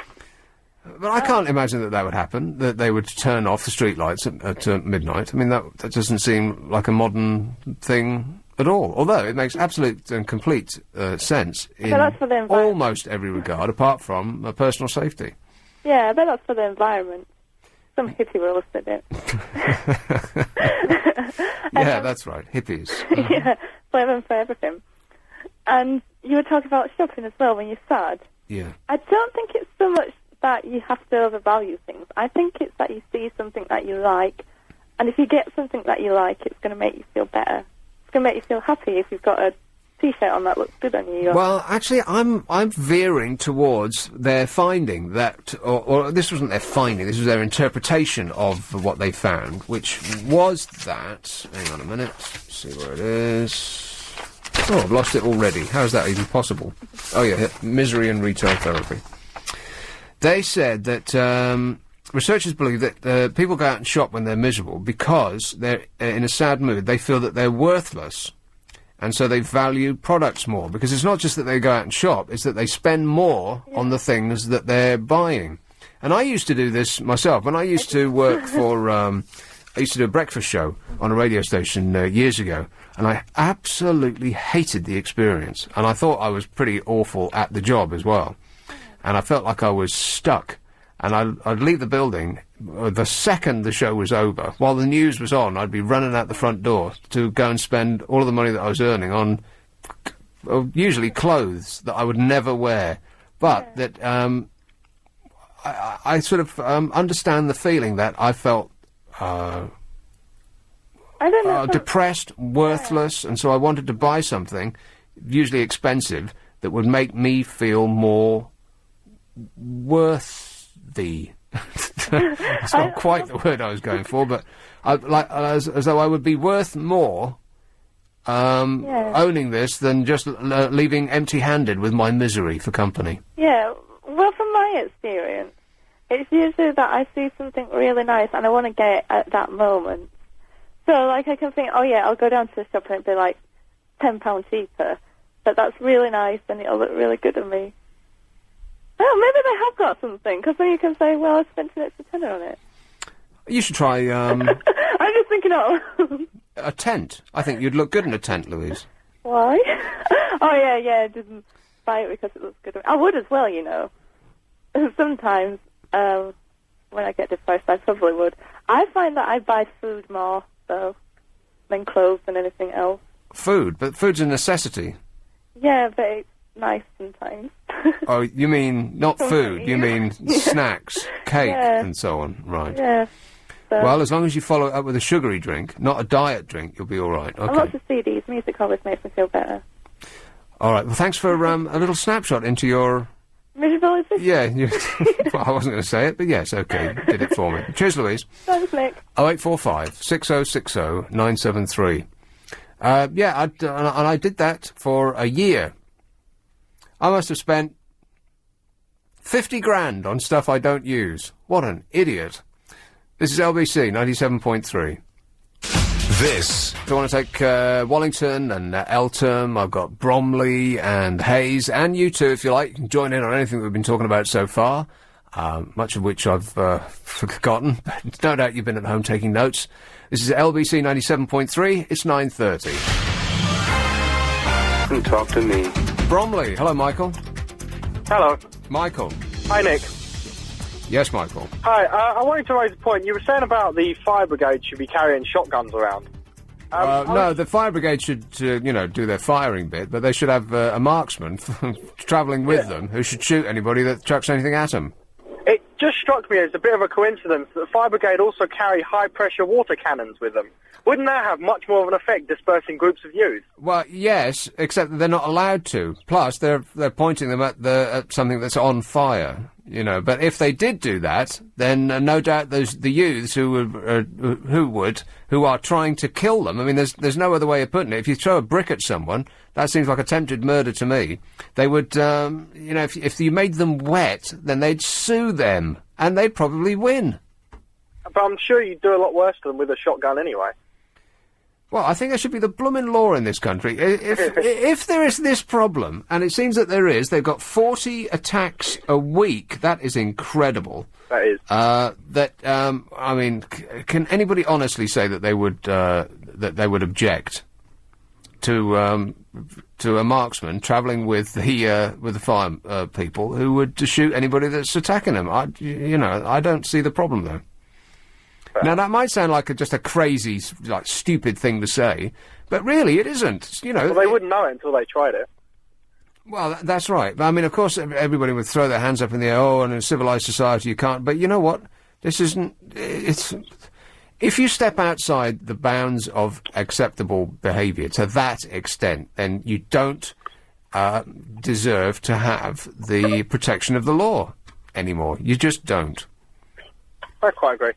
But I can't imagine that would happen, that they would turn off the streetlights at midnight. I mean, that doesn't seem like a modern thing at all, although it makes absolute and complete sense in almost every regard, apart from personal safety. Yeah, I bet that's for the environment. Some hippie will have said it. Yeah, that's right, hippies. Yeah, blame them for everything. And you were talking about shopping as well when you're sad. Yeah. I don't think it's so much that you have to overvalue things. I think it's that you see something that you like, and if you get something that you like, it's going to make you feel better. It's going to make you feel happy if you've got a T-shirt on that looks good on you. Well, actually, I'm veering towards their finding that, or this wasn't their finding, this was their interpretation of what they found, which was that... Hang on a minute, let's see where it is... Oh, I've lost it already. How is that even possible? Oh, yeah, misery and retail therapy. They said that researchers believe that people go out and shop when they're miserable because they're in a sad mood. They feel that they're worthless, and so they value products more. Because it's not just that they go out and shop, it's that they spend more on the things that they're buying. And I used to do this myself. When I used to work for... I used to do a breakfast show on a radio station years ago, and I absolutely hated the experience. And I thought I was pretty awful at the job as well. And I felt like I was stuck. And I'd leave the building the second the show was over. While the news was on, I'd be running out the front door to go and spend all of the money that I was earning on usually clothes that I would never wear. But that I sort of understand the feeling that I felt depressed, worthless, and so I wanted to buy something, usually expensive, that would make me feel more worthy. It's not quite the word I was going for, but as though I would be worth more owning this than just leaving empty-handed with my misery for company. Yeah, well, from my experience, it's usually that I see something really nice and I want to get it at that moment. So, like, I can think, oh yeah, I'll go down to the shop and it'll be like £10 cheaper, but that's really nice and it'll look really good on me. Well, maybe they have got something, because then you can say, well, I spent an extra tenner on it. You should try, I'm just thinking, a tent. I think you'd look good in a tent, Louise. Why? Oh, yeah, I didn't buy it because it looks good on me. I would as well, you know. Sometimes, when I get depressed, I probably would. I find that I buy food more, though, than clothes and anything else. Food? But food's a necessity. Yeah, but it's nice sometimes. Oh, you mean not food, you mean snacks, cake, and so on, right. Yeah. So Well, as long as you follow it up with a sugary drink, not a diet drink, you'll be all right. and Okay. lots of CDs. Music always makes me feel better. All right. Well, thanks for a little snapshot into your... Miserable is this? Yeah. Well, I wasn't going to say it, but yes, okay. You did it for me. Cheers, Louise. Thanks, Nick. 0845 6060 973. Yeah, and I did that for a year. I must have spent 50 grand on stuff I don't use. What an idiot. This is LBC 97.3. This. If you want to take Wallington and Eltham, I've got Bromley and Hayes, and you too, if you like. You can join in on anything we've been talking about so far, much of which I've forgotten. But no doubt you've been at home taking notes. This is LBC 97.3. It's 9:30. Talk to me. Bromley. Hello, Michael. Hello. Michael. Hi, Nick. Yes, Michael. Hi, I wanted to raise a point. You were saying about the fire brigade should be carrying shotguns around. No, the fire brigade should, do their firing bit, but they should have a marksman travelling with them who should shoot anybody that chucks anything at them. It just struck me as a bit of a coincidence that the fire brigade also carry high-pressure water cannons with them. Wouldn't that have much more of an effect dispersing groups of youth? Well, yes, except that they're not allowed to. Plus, they're pointing them at something that's on fire, But if they did do that, then no doubt the youths who are trying to kill them. I mean, there's no other way of putting it. If you throw a brick at someone, that seems like attempted murder to me. They would, if you made them wet, then they'd sue them, and they'd probably win. But I'm sure you'd do a lot worse to them with a shotgun anyway. Well, I think there should be the blooming law in this country. If there is this problem, and it seems that there is, they've got 40 attacks a week. That is incredible. That is. I mean, can anybody honestly say that they would object to a marksman travelling with the fire people who would shoot anybody that's attacking them? I don't see the problem though. Now, that might sound like just a crazy, stupid thing to say, but really it isn't, Well, they wouldn't know it until they tried it. Well, that's right. I mean, of course, everybody would throw their hands up in the air, and in a civilised society you can't, but you know what? This isn't... If you step outside the bounds of acceptable behaviour to that extent, then you don't deserve to have the protection of the law anymore. You just don't. I quite agree.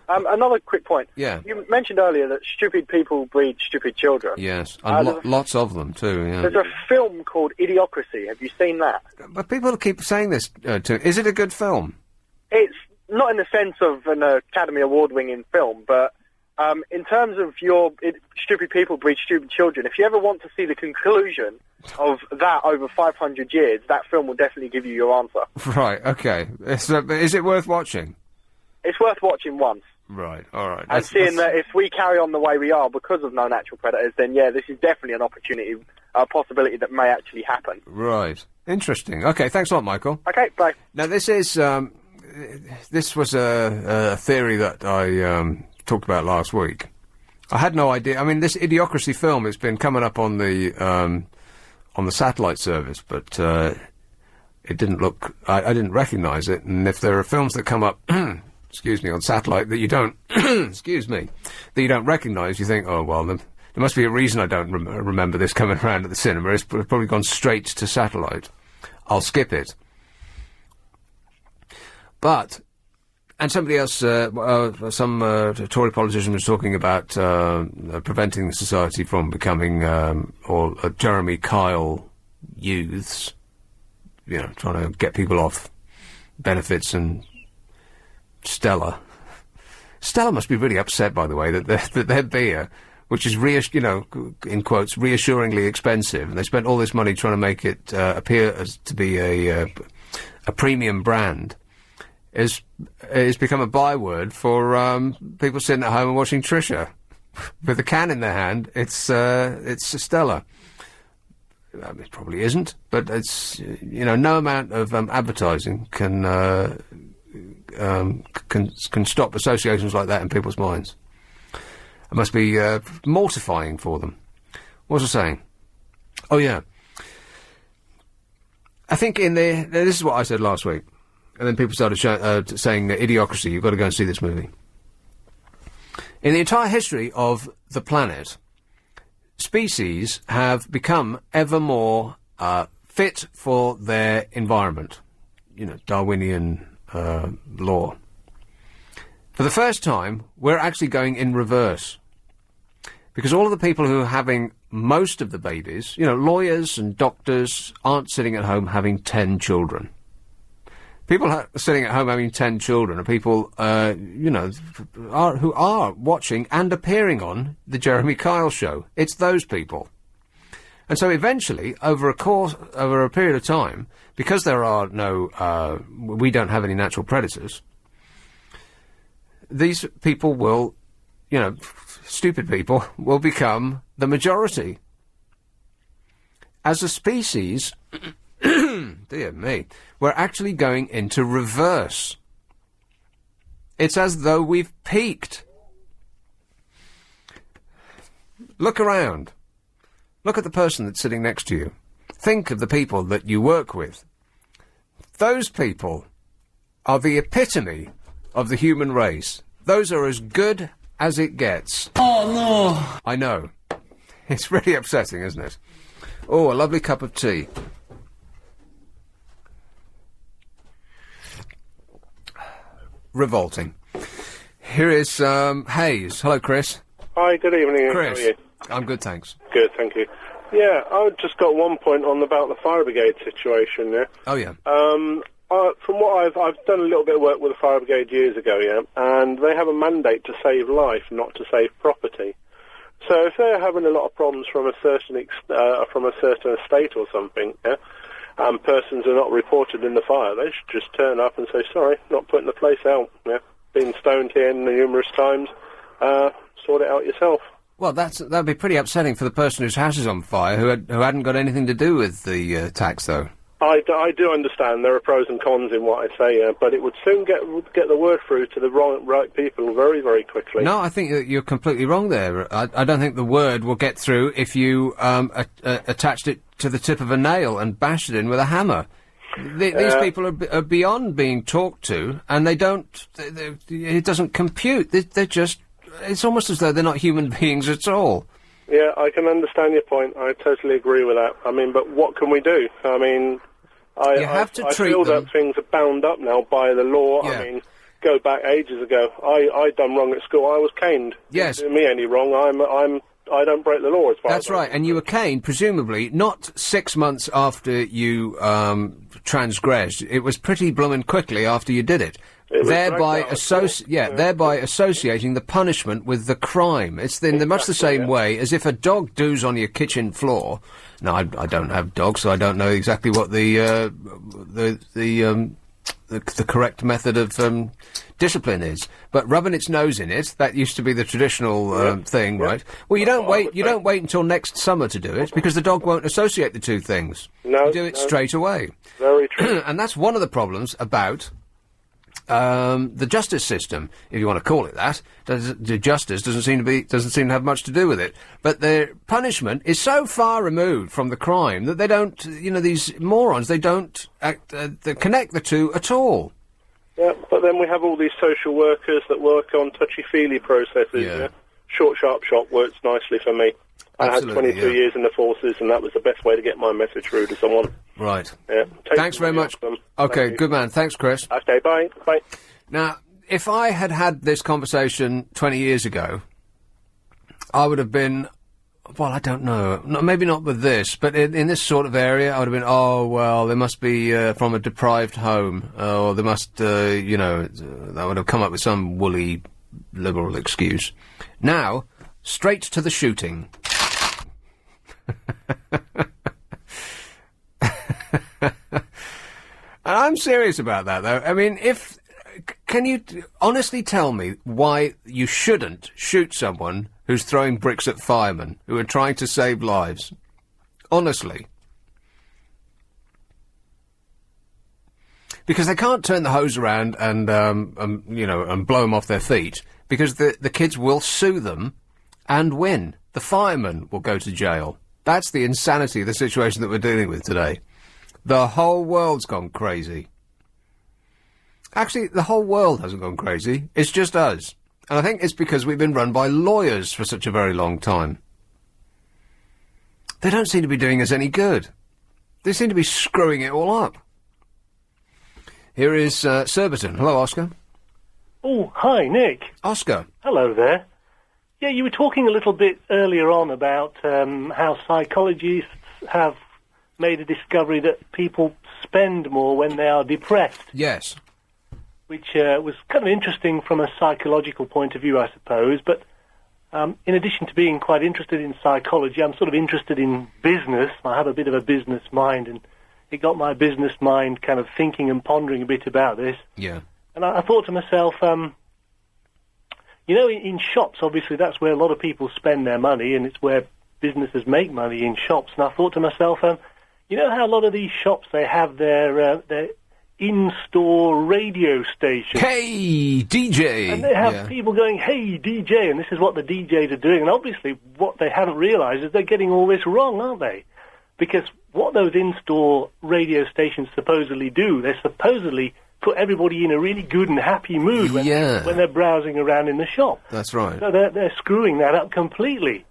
Another quick point. Yeah. You mentioned earlier that stupid people breed stupid children. Yes, and lots of them too, yeah. There's a film called Idiocracy. Have you seen that? But people keep saying this is it a good film? It's not in the sense of an Academy Award-winning film, but in terms of stupid people breed stupid children, if you ever want to see the conclusion of that over 500 years, that film will definitely give you your answer. Right, okay. Is it worth watching? It's worth watching once. Right, all right. And seeing that if we carry on the way we are because of no natural predators, then yeah, this is definitely an opportunity, a possibility that may actually happen. Right. Interesting. Okay, thanks a lot, Michael. Okay, bye. Now, this was a theory that I talked about last week. I had no idea. I mean, this Idiocracy film, it's been coming up on the satellite service, but it didn't look... I didn't recognise it, and if there are films that come up... excuse me, on satellite that you don't, excuse me, that you don't recognise, you think, oh, well, there must be a reason I don't remember this coming around at the cinema. It's probably gone straight to satellite. I'll skip it. But, and somebody else, some Tory politician was talking about preventing the society from becoming, Jeremy Kyle youths, trying to get people off benefits and... Stella must be really upset, by the way, that their beer, which is in quotes, reassuringly expensive, and they spent all this money trying to make it appear as to be a premium brand, is become a byword for people sitting at home and watching Trisha with a can in their hand. It's Stella. It probably isn't, but it's no amount of advertising can stop associations like that in people's minds. It must be mortifying for them. What was I saying? Oh, yeah. I think this is what I said last week, and then people started saying Idiocracy, you've got to go and see this movie. In the entire history of the planet, species have become ever more fit for their environment. You know, Darwinian law. For the first time, we're actually going in reverse. Because all of the people who are having most of the babies, you know, lawyers and doctors aren't sitting at home having 10 children. People sitting at home having 10 children are people, you know, who are watching and appearing on the Jeremy Kyle show. It's those people. And so eventually, over a period of time, because there are no, we don't have any natural predators, these people will, you know, stupid people will become the majority. As a species, dear me, we're actually going into reverse. It's as though we've peaked. Look around. Look at the person that's sitting next to you. Think of the people that you work with. Those people are the epitome of the human race. Those are as good as it gets. Oh, no. I know. It's really upsetting, isn't it? Oh, a lovely cup of tea. Revolting. Here is Hayes. Hello, Chris. Hi, good evening. Chris. How are you? I'm good, thanks. Good, thank you. Yeah, I've just got one point on about the fire brigade situation, yeah? Oh, yeah. From what I've done a little bit of work with the fire brigade years ago, yeah, and they have a mandate to save life, not to save property. So if they're having a lot of problems from a certain estate or something, yeah, and persons are not reported in the fire, they should just turn up and say, sorry, not putting the place out, yeah, been stoned here numerous times, sort it out yourself. Well, that'd be pretty upsetting for the person whose house is on fire, who hadn't got anything to do with the tax, though. I do understand there are pros and cons in what I say, but it would soon get the word through to the right people very, very quickly. No, I think that you're completely wrong there. I don't think the word will get through if you attached it to the tip of a nail and bashed it in with a hammer. These people are beyond being talked to, and they don't. It doesn't compute. They're just. It's almost as though they're not human beings at all. Yeah, I can understand your point. I totally agree with that. I mean, but what can we do? I mean, I feel that things are bound up now by the law. Yeah. I mean, go back ages ago. I done wrong at school. I was caned. Yes. Didn't do me any wrong. I don't break the law as far as that's right. And you were caned, presumably, not 6 months after you transgressed. It was pretty bloomin' quickly after you did it. Thereby associating the punishment with the crime. It's in much the same way as if a dog doos on your kitchen floor. Now, I don't have dogs, so I don't know exactly what the correct method of discipline is. But rubbing its nose in it, that used to be the traditional thing, right? Well, you don't wait until next summer to do it, because the dog won't associate the two things. No, you do it straight away. Very true. And that's one of the problems about the justice system, if you want to call it that. The justice doesn't seem to have much to do with it. But their punishment is so far removed from the crime that they don't, these morons, they don't they connect the two at all. Yeah, but then we have all these social workers that work on touchy-feely processes. Yeah. Short, sharp shot works nicely for me. Absolutely, I had 22 years in the forces, and that was the best way to get my message through to someone. Right. Yeah. Thanks very much. Okay, good man. Thanks, Chris. Okay, bye. Bye. Now, if I had this conversation 20 years ago, I would have been, well, I don't know, maybe not with this, but in this sort of area, I would have been, oh, well, they must be from a deprived home, or they must, I would have come up with some woolly liberal excuse. Now, straight to the shooting. I'm serious about that, though. I mean, can you honestly tell me why you shouldn't shoot someone who's throwing bricks at firemen who are trying to save lives? Honestly. Because they can't turn the hose around and blow them off their feet, because the kids will sue them and win. The firemen will go to jail. That's the insanity of the situation that we're dealing with today. The whole world's gone crazy. Actually, the whole world hasn't gone crazy. It's just us. And I think it's because we've been run by lawyers for such a very long time. They don't seem to be doing us any good. They seem to be screwing it all up. Here is Surbiton. Hello, Oscar. Oh, hi, Nick. Oscar. Hello there. Yeah, you were talking a little bit earlier on about how psychologists have made a discovery that people spend more when they are depressed. Yes. Which was kind of interesting from a psychological point of view, I suppose. But in addition to being quite interested in psychology, I'm sort of interested in business. I have a bit of a business mind, and it got my business mind kind of thinking and pondering a bit about this. Yeah. And I thought to myself, you know, in shops, obviously, that's where a lot of people spend their money, and it's where businesses make money, in shops. And I thought to myself, you know how a lot of these shops, they have their in-store radio station. Hey, DJ! And they have people going, hey, DJ, and this is what the DJs are doing. And obviously, what they haven't realised is they're getting all this wrong, aren't they? Because what those in-store radio stations supposedly do, they supposedly put everybody in a really good and happy mood when they're browsing around in the shop. That's right. So they're screwing that up completely.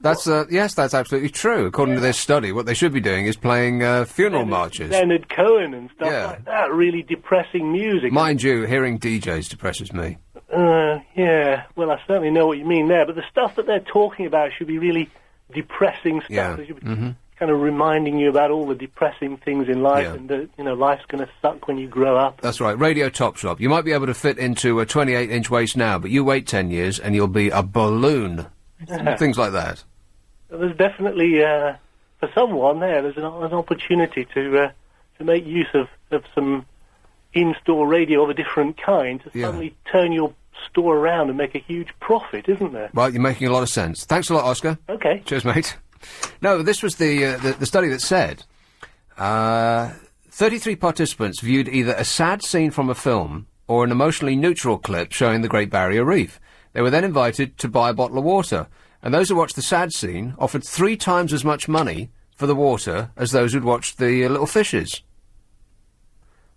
That's yes, that's absolutely true. According to this study, what they should be doing is playing funeral marches. Leonard Cohen and stuff like that, really depressing music. Mind you, hearing DJs depresses me. Yeah, well, I certainly know what you mean there, but the stuff that they're talking about should be really depressing stuff. Yeah. They should be kind of reminding you about all the depressing things in life, and that, you know, life's going to suck when you grow up. That's right. Radio Top Shop. You might be able to fit into a 28-inch waist now, but you wait 10 years and you'll be a balloon. Things like that. There's definitely, for someone there's an opportunity to make use of some in-store radio of a different kind to suddenly turn your store around and make a huge profit, isn't there? Well, you're making a lot of sense. Thanks a lot, Oscar. Okay. Cheers, mate. No, this was the study that said 33 participants viewed either a sad scene from a film or an emotionally neutral clip showing the Great Barrier Reef. They were then invited to buy a bottle of water, and those who watched the sad scene offered 3 times as much money for the water as those who'd watched the little fishes.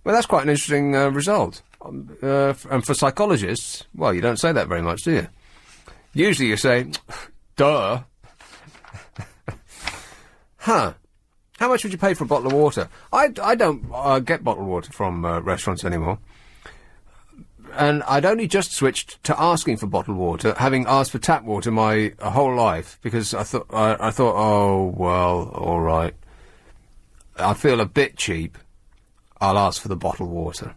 Well, that's quite an interesting result. And for psychologists, well, you don't say that very much, do you? Usually you say, duh. Huh. How much would you pay for a bottle of water? I don't get bottled water from restaurants anymore. And I'd only just switched to asking for bottled water, having asked for tap water my whole life, because I thought, oh, well, all right. I feel a bit cheap. I'll ask for the bottled water.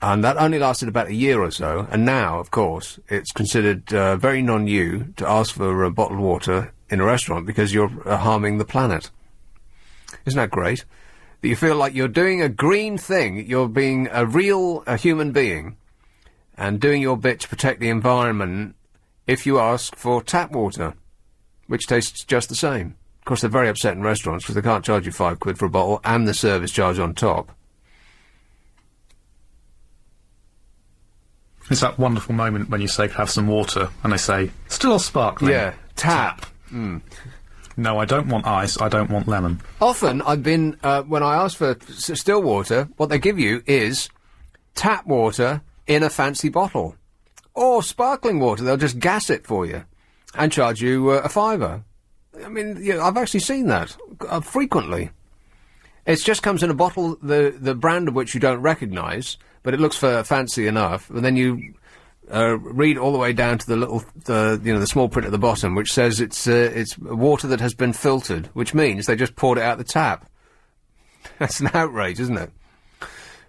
And that only lasted about a year or so, and now, of course, it's considered very non-you to ask for bottled water in a restaurant because you're harming the planet. Isn't that great? That you feel like you're doing a green thing, you're being a real human being, and doing your bit to protect the environment if you ask for tap water, which tastes just the same. Of course, they're very upset in restaurants because they can't charge you £5 for a bottle and the service charge on top. It's that wonderful moment when you say, have some water, and they say, still sparkling. Yeah, tap. Mm. No, I don't want ice, I don't want lemon. Often, I've been, when I ask for still water, what they give you is tap water in a fancy bottle. Or sparkling water, they'll just gas it for you and charge you a £5. I mean, yeah, I've actually seen that frequently. It just comes in a bottle, the brand of which you don't recognise, but it looks fancy enough, and then you read all the way down to the small print at the bottom, which says it's water that has been filtered, which means they just poured it out the tap. That's an outrage, isn't it?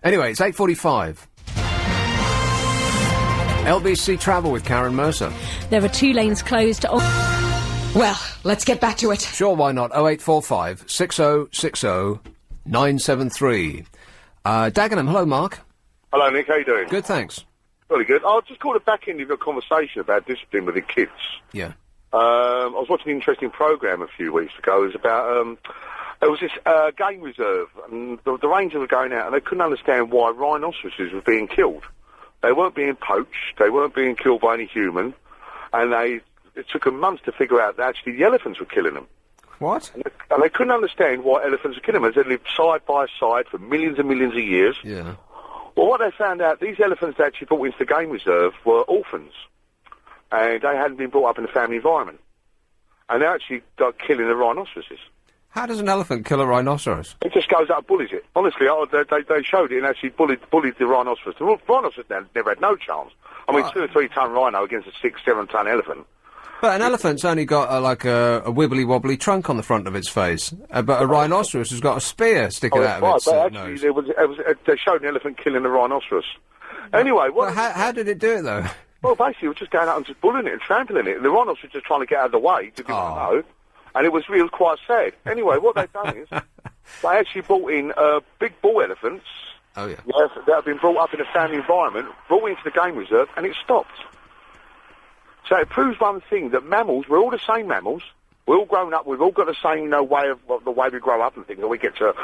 Anyway, it's 8:45. LBC Travel with Karen Mercer. There are 2 lanes closed on... Well, let's get back to it. Sure, why not? 0845 6060 973. Dagenham, hello, Mark. Hello, Nick. How you doing? Good, thanks. Very good. I just called it back end of your conversation about discipline with the kids. Yeah. I was watching an interesting programme a few weeks ago. It was about, there was this game reserve, and the rangers were going out, and they couldn't understand why rhinoceroses were being killed. They weren't being poached, they weren't being killed by any human, and it took them months to figure out that actually the elephants were killing them. What? And they couldn't understand why elephants were killing them, as they lived side by side for millions and millions of years. Yeah. Well, what they found out, these elephants they actually brought into the game reserve were orphans. And they hadn't been brought up in a family environment. And they actually got killing the rhinoceroses. How does an elephant kill a rhinoceros? It just goes up and bullies it. Honestly, they showed it and actually bullied the rhinoceros. The rhinoceros never had no chance. I mean, 2 or 3 ton rhino against a 6, 7 ton elephant. But an elephant's only got like a wibbly-wobbly trunk on the front of its face. But a rhinoceros has got a spear sticking out of its nose. They showed an elephant killing a rhinoceros. Anyway, what... How did it do it, though? Well, basically, it was just going out and just bullying it and trampling it. And the rhinoceros was just trying to get out of the way, didn't know. And it was really quite sad. Anyway, what they've done is, they actually brought in big bull elephants. Oh, yeah. That have been brought up in a family environment, brought into the game reserve, and it stopped. So it proves one thing, that mammals, we're all the same mammals. We're all grown up, we've all got the same, way of the way we grow up and things. And we get to,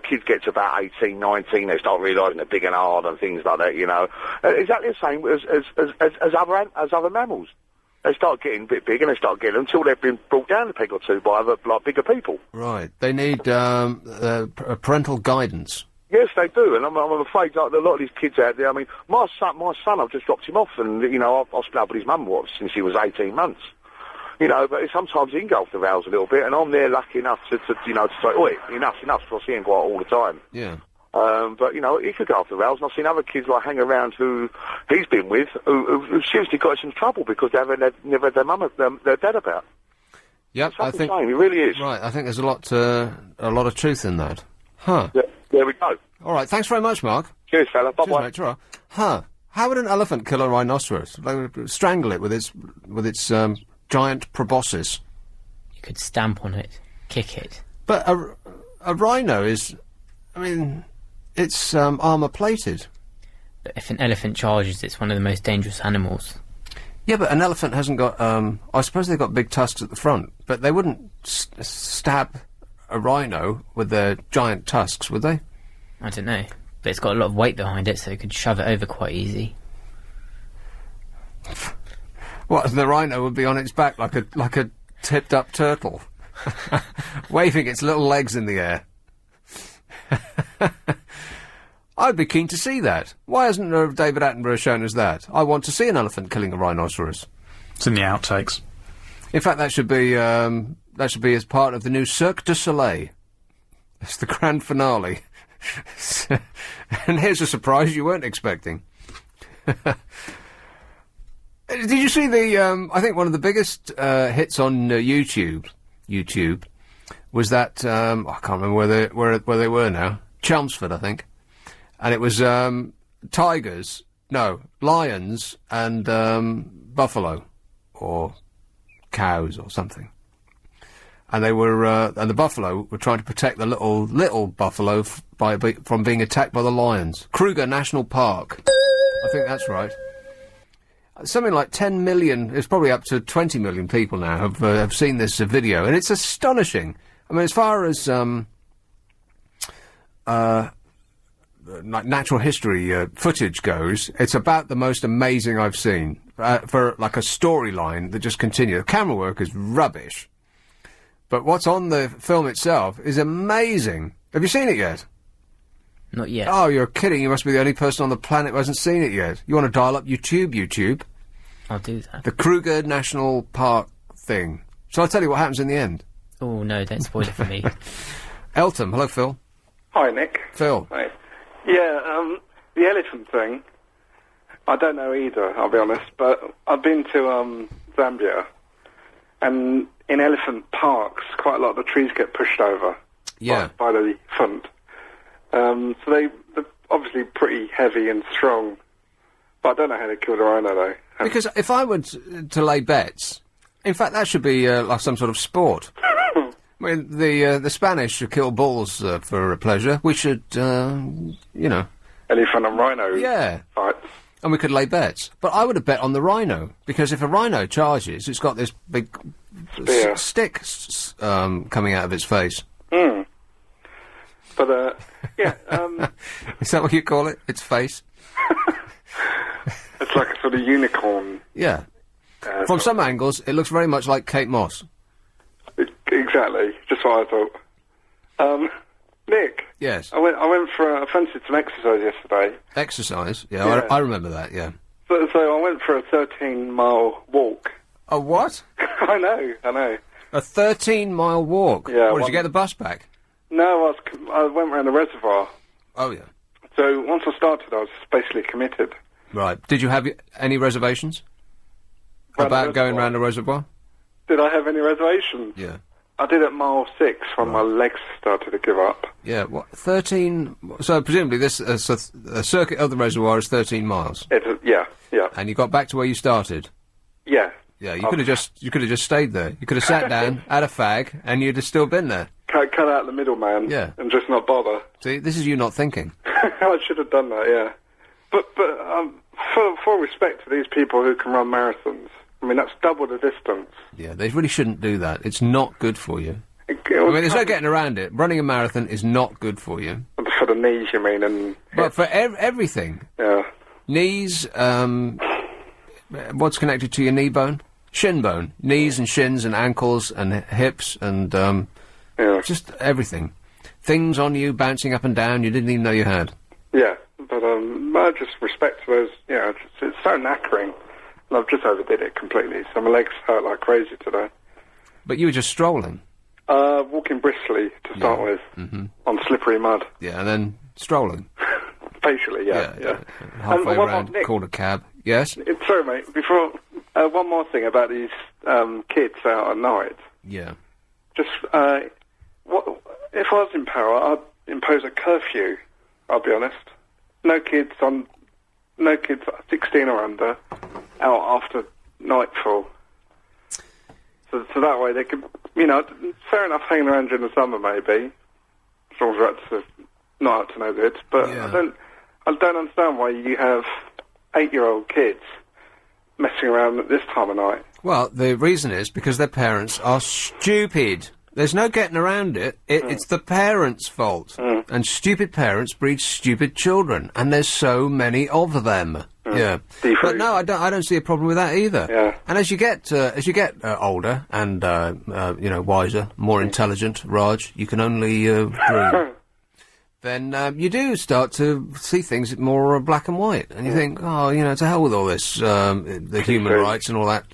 kids get to about 18, 19, they start realising they're big and hard and things like that, Exactly the same as other mammals. They start getting a bit big and they start getting until they've been brought down a peg or two by other, bigger people. Right. They need parental guidance. Yes, they do, and I'm afraid like, a lot of these kids out there. I mean, my son, I've just dropped him off, and I've split up with his mum since he was 18 months. But sometimes he can go off the rails a little bit, and I'm there lucky enough to say, oi, enough's enough, because I see him quite all the time. Yeah. But he could go off the rails, and I've seen other kids hang around who he's been with who seriously got into trouble because they never had their mum or their dad about. Yep, I think it really is. Right, I think there's a lot of truth in that. Huh. Yeah, there we go. All right, thanks very much, Mark. Cheers, fella. Bye-bye. Cheers, mate. Ta-ra. Huh. How would an elephant kill a rhinoceros? They would strangle it with its giant proboscis. You could stamp on it, kick it. But a rhino is, it's armour-plated. But if an elephant charges, it's one of the most dangerous animals. Yeah, but an elephant hasn't got, I suppose they've got big tusks at the front, but they wouldn't stab a rhino with their giant tusks, would they? I don't know. But it's got a lot of weight behind it, so it could shove it over quite easy. What, the rhino would be on its back like a tipped-up turtle, waving its little legs in the air. I'd be keen to see that. Why hasn't David Attenborough shown us that? I want to see an elephant killing a rhinoceros. It's in the outtakes. In fact, that should be as part of the new Cirque du Soleil. It's the grand finale. And here's a surprise you weren't expecting. Did you see the, I think one of the biggest hits on YouTube was that, I can't remember where they were now. Chelmsford, I think. And it was lions and buffalo, or cows or something. And they were, and the buffalo were trying to protect the little buffalo from being attacked by the lions. Kruger National Park. I think that's right. Something like 10 million, it's probably up to 20 million people now have seen this video, and it's astonishing. I mean, as far as, like natural history footage goes, it's about the most amazing I've seen, for like a storyline that just continues. The camera work is rubbish. But what's on the film itself is amazing. Have you seen it yet? Not yet. Oh, you're kidding. You must be the only person on the planet who hasn't seen it yet. You want to dial up YouTube? I'll do that. The Kruger National Park thing. Shall I tell you what happens in the end? Oh, no, don't spoil it for me. Elton. Hello, Phil. Hi, Nick. Phil. Hi. Yeah, the elephant thing, I don't know either, I'll be honest, but I've been to Zambia, and in elephant parks, quite a lot of the trees get pushed over by the front. So they're obviously pretty heavy and strong, but I don't know how they kill the rhino, though. Because if I were to lay bets, in fact, that should be like some sort of sport. I mean, the Spanish should kill bulls for pleasure. We should, elephant and rhino fights. And we could lay bets. But I would have bet on the rhino, because if a rhino charges, it's got this big stick coming out of its face. Mm. But, yeah... Is that what you call it? Its face? It's like a sort of unicorn. Yeah. From some angles, it looks very much like Kate Moss. Exactly. Just what I thought. Nick. Yes. I went for I fancied some exercise yesterday. Exercise? Yeah, Yeah. I remember that, yeah. So I went for a 13-mile walk. A what? I know. A 13-mile walk? Yeah. What, did you get the bus back? No, I went around the reservoir. Oh, yeah. So once I started, I was basically committed. Right. Did you have any reservations? About going round the reservoir? Did I have any reservations? Yeah. I did at mile 6 when my legs started to give up. Yeah, what, 13... So presumably this a circuit of the reservoir is 13 miles? Yeah. And you got back to where you started? Yeah. Yeah, you could have just stayed there. You could have sat down, had a fag, and you'd have still been there. Cut out the middleman. Yeah. And just not bother. See, this is you not thinking. I should have done that, yeah. But for respect to these people who can run marathons, I mean, that's double the distance. Yeah, they really shouldn't do that. It's not good for you. I mean, there's no getting around it. Running a marathon is not good for you. For the knees, you mean, and... But for everything. Yeah. Knees, what's connected to your knee bone? Shin bone. Knees and shins and ankles and hips and, just everything. Things on you bouncing up and down you didn't even know you had. Yeah, but, I just respect to those, it's so knackering. And I've just overdid it completely, so my legs hurt like crazy today. But you were just strolling? Walking briskly, to start with, on slippery mud. Yeah, and then strolling? Basically, yeah. Halfway around, called a cab. Yes? Sorry, mate, before... one more thing about these kids out at night. Yeah. Just, if I was in power, I'd impose a curfew, I'll be honest. No kids 16 or under out after nightfall. So that way they could, fair enough hanging around during the summer maybe, as long as that's not up to no good. But I don't understand why you have 8-year-old kids messing around at this time of night. Well, the reason is because their parents are stupid. There's no getting around it. It's the parents' fault. And stupid parents breed stupid children, and there's so many of them. Yeah. But no, I don't see a problem with that either. Yeah. And as you get older and wiser, more intelligent, Raj, you can only dream. Then you do start to see things more black and white, and you think, to hell with all this, the human rights and all that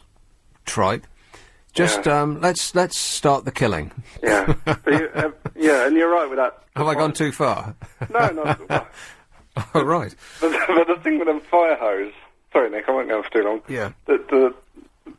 tripe. Just let's start the killing. Yeah, and you're right with that. Have I gone too far? No, not. Oh, right. But the thing with them fire hose. Sorry, Nick, I won't go on for too long. Yeah. But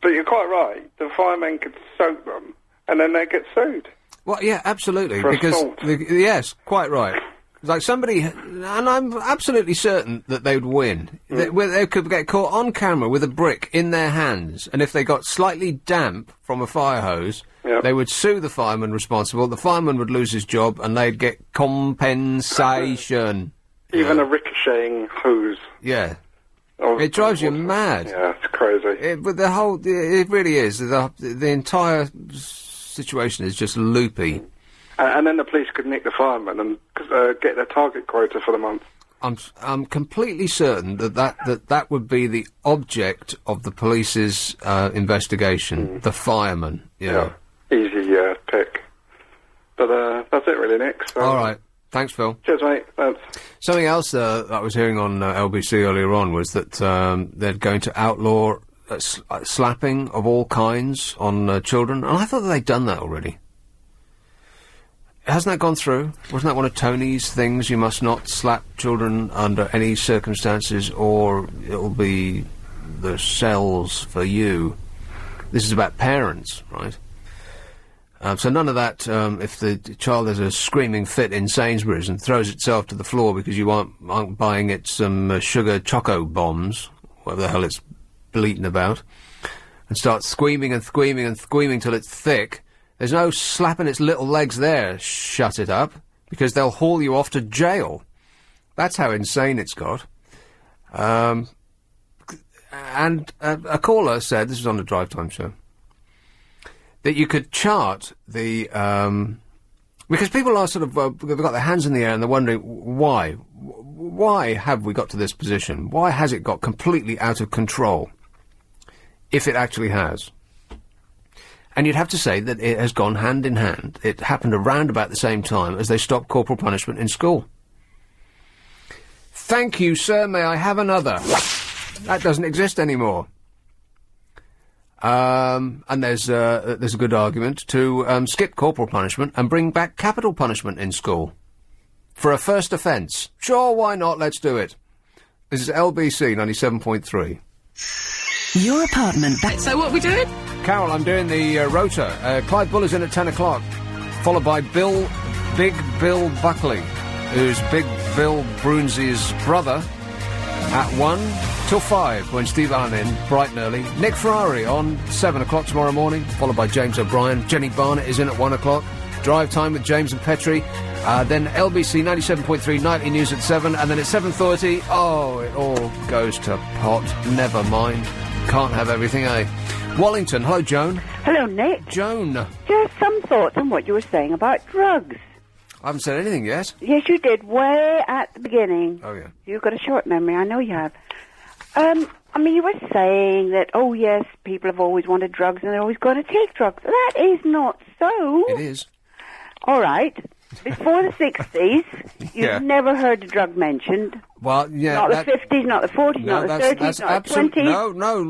you're quite right. The firemen could soak them, and then they get sued. Well, yeah, absolutely. For because assault. Yes, quite right. Like somebody, and I'm absolutely certain that they would win. They could get caught on camera with a brick in their hands, and if they got slightly damp from a fire hose, they would sue the fireman responsible. The fireman would lose his job, and they'd get compensation. Even a ricocheting hose. Yeah. It drives you mad. Yeah, it's crazy. But it really is. The entire situation is just loopy. And then the police could nick the firemen and get their target quota for the month. I'm completely certain that would be the object of the police's investigation. The firemen. Yeah. Easy pick. But that's it really, Nick. So. All right. Thanks, Phil. Cheers, mate. Thanks. Something else that I was hearing on LBC earlier on was that they're going to outlaw slapping of all kinds on children, and I thought that they'd done that already. Hasn't that gone through? Wasn't that one of Tony's things? You must not slap children under any circumstances, or it'll be the cells for you. This is about parents, right? So none of that, if the child has a screaming fit in Sainsbury's and throws itself to the floor because you aren't buying it some sugar choco bombs, whatever the hell it's bleating about, and starts squeaming and squeaming and squeaming till it's thick, there's no slapping its little legs there, shut it up, because they'll haul you off to jail. That's how insane it's got. And a caller said, this was on the Drive Time show, that you could chart the, because people are sort of, they've got their hands in the air and they're wondering why. Why have we got to this position? Why has it got completely out of control? If it actually has. And you'd have to say that it has gone hand in hand. It happened around about the same time as they stopped corporal punishment in school. Thank you, sir. May I have another? That doesn't exist anymore. And there's a good argument to skip corporal punishment and bring back capital punishment in school. For a first offence. Sure, why not? Let's do it. This is LBC 97.3. Your apartment. So what are we doing? Carol, I'm doing the rota. Clive Buller's in at 10 o'clock, followed by Big Bill Buckley, who's Big Bill Brunsey's brother, at 1 till 5, when Steve Allen in, bright and early. Nick Ferrari on 7 o'clock tomorrow morning, followed by James O'Brien. Jenny Barnett is in at 1 o'clock. Drive time with James and Petrie. Then LBC 97.3 nightly news at 7, and then at 7:30, it all goes to pot. Never mind. Can't have everything, eh? Wallington, hello, Joan. Hello, Nick. Joan. Just some thoughts on what you were saying about drugs. I haven't said anything yet. Yes, you did, way at the beginning. Oh, yeah. You've got a short memory, I know you have. You were saying that, yes, people have always wanted drugs and they're always going to take drugs. That is not so. It is. All right. Before the 60s, you've never heard a drug mentioned. Well, yeah. Not the 50s, not the 40s, not the 30s, not the 20s. No,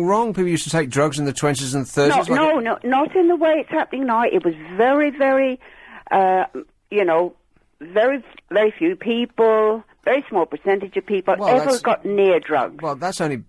wrong. People used to take drugs in the 20s and 30s. No, not in the way it's happening now. It was very, very, very, very few people, very small percentage of people ever got near drugs. Well, that's only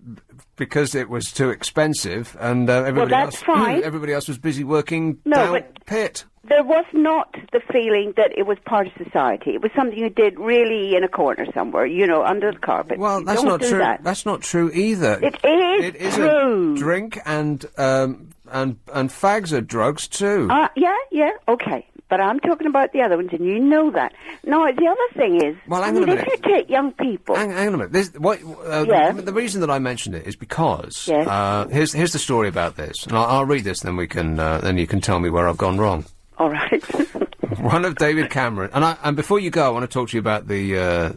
because it was too expensive and everybody else was busy working down pit. There was not the feeling that it was part of society. It was something you did really in a corner somewhere, under the carpet. Well, that's not true. That's not true either. It is. It is true. A drink and fags are drugs too. Yeah, okay. But I'm talking about the other ones, and you know that. No, the other thing is, if you take young people... Hang on a minute. The reason that I mentioned it is because... Here's the story about this. And I'll read this, then you can tell me where I've gone wrong. All right. One of David Cameron... And before you go, I want to talk to you about the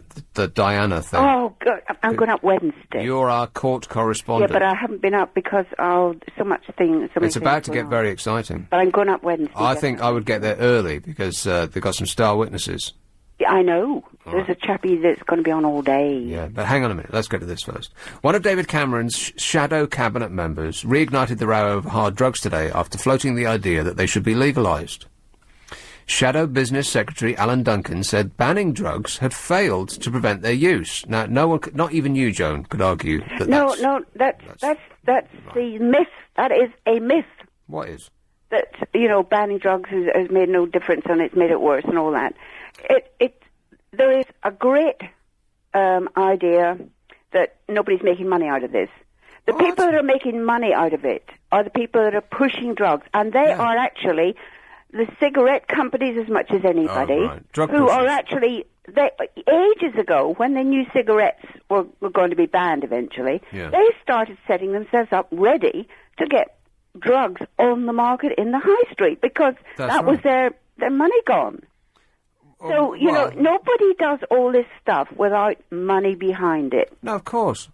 Diana thing. Oh, good. I'm going up Wednesday. You're our court correspondent. Yeah, but I haven't been up because so much things... It's about to get very exciting. But I'm going up Wednesday. I think I would get there early because they've got some star witnesses. Yeah, I know. There's a chappie that's going to be on all day. Yeah, but hang on a minute. Let's get to this first. One of David Cameron's shadow cabinet members reignited the row over hard drugs today after floating the idea that they should be legalised. Shadow Business Secretary Alan Duncan said banning drugs had failed to prevent their use. Now, no one, not even you, Joan, could argue that that's the myth. That is a myth. What is? That, banning drugs has made no difference and it's made it worse and all that. There is a great idea that nobody's making money out of this. The people that are making money out of it are the people that are pushing drugs, and they are actually the cigarette companies as much as anybody, who are actually, ages ago, when they knew cigarettes were going to be banned eventually, they started setting themselves up ready to get drugs on the market in the high street, because was their money gone. So, nobody does all this stuff without money behind it. No, of course.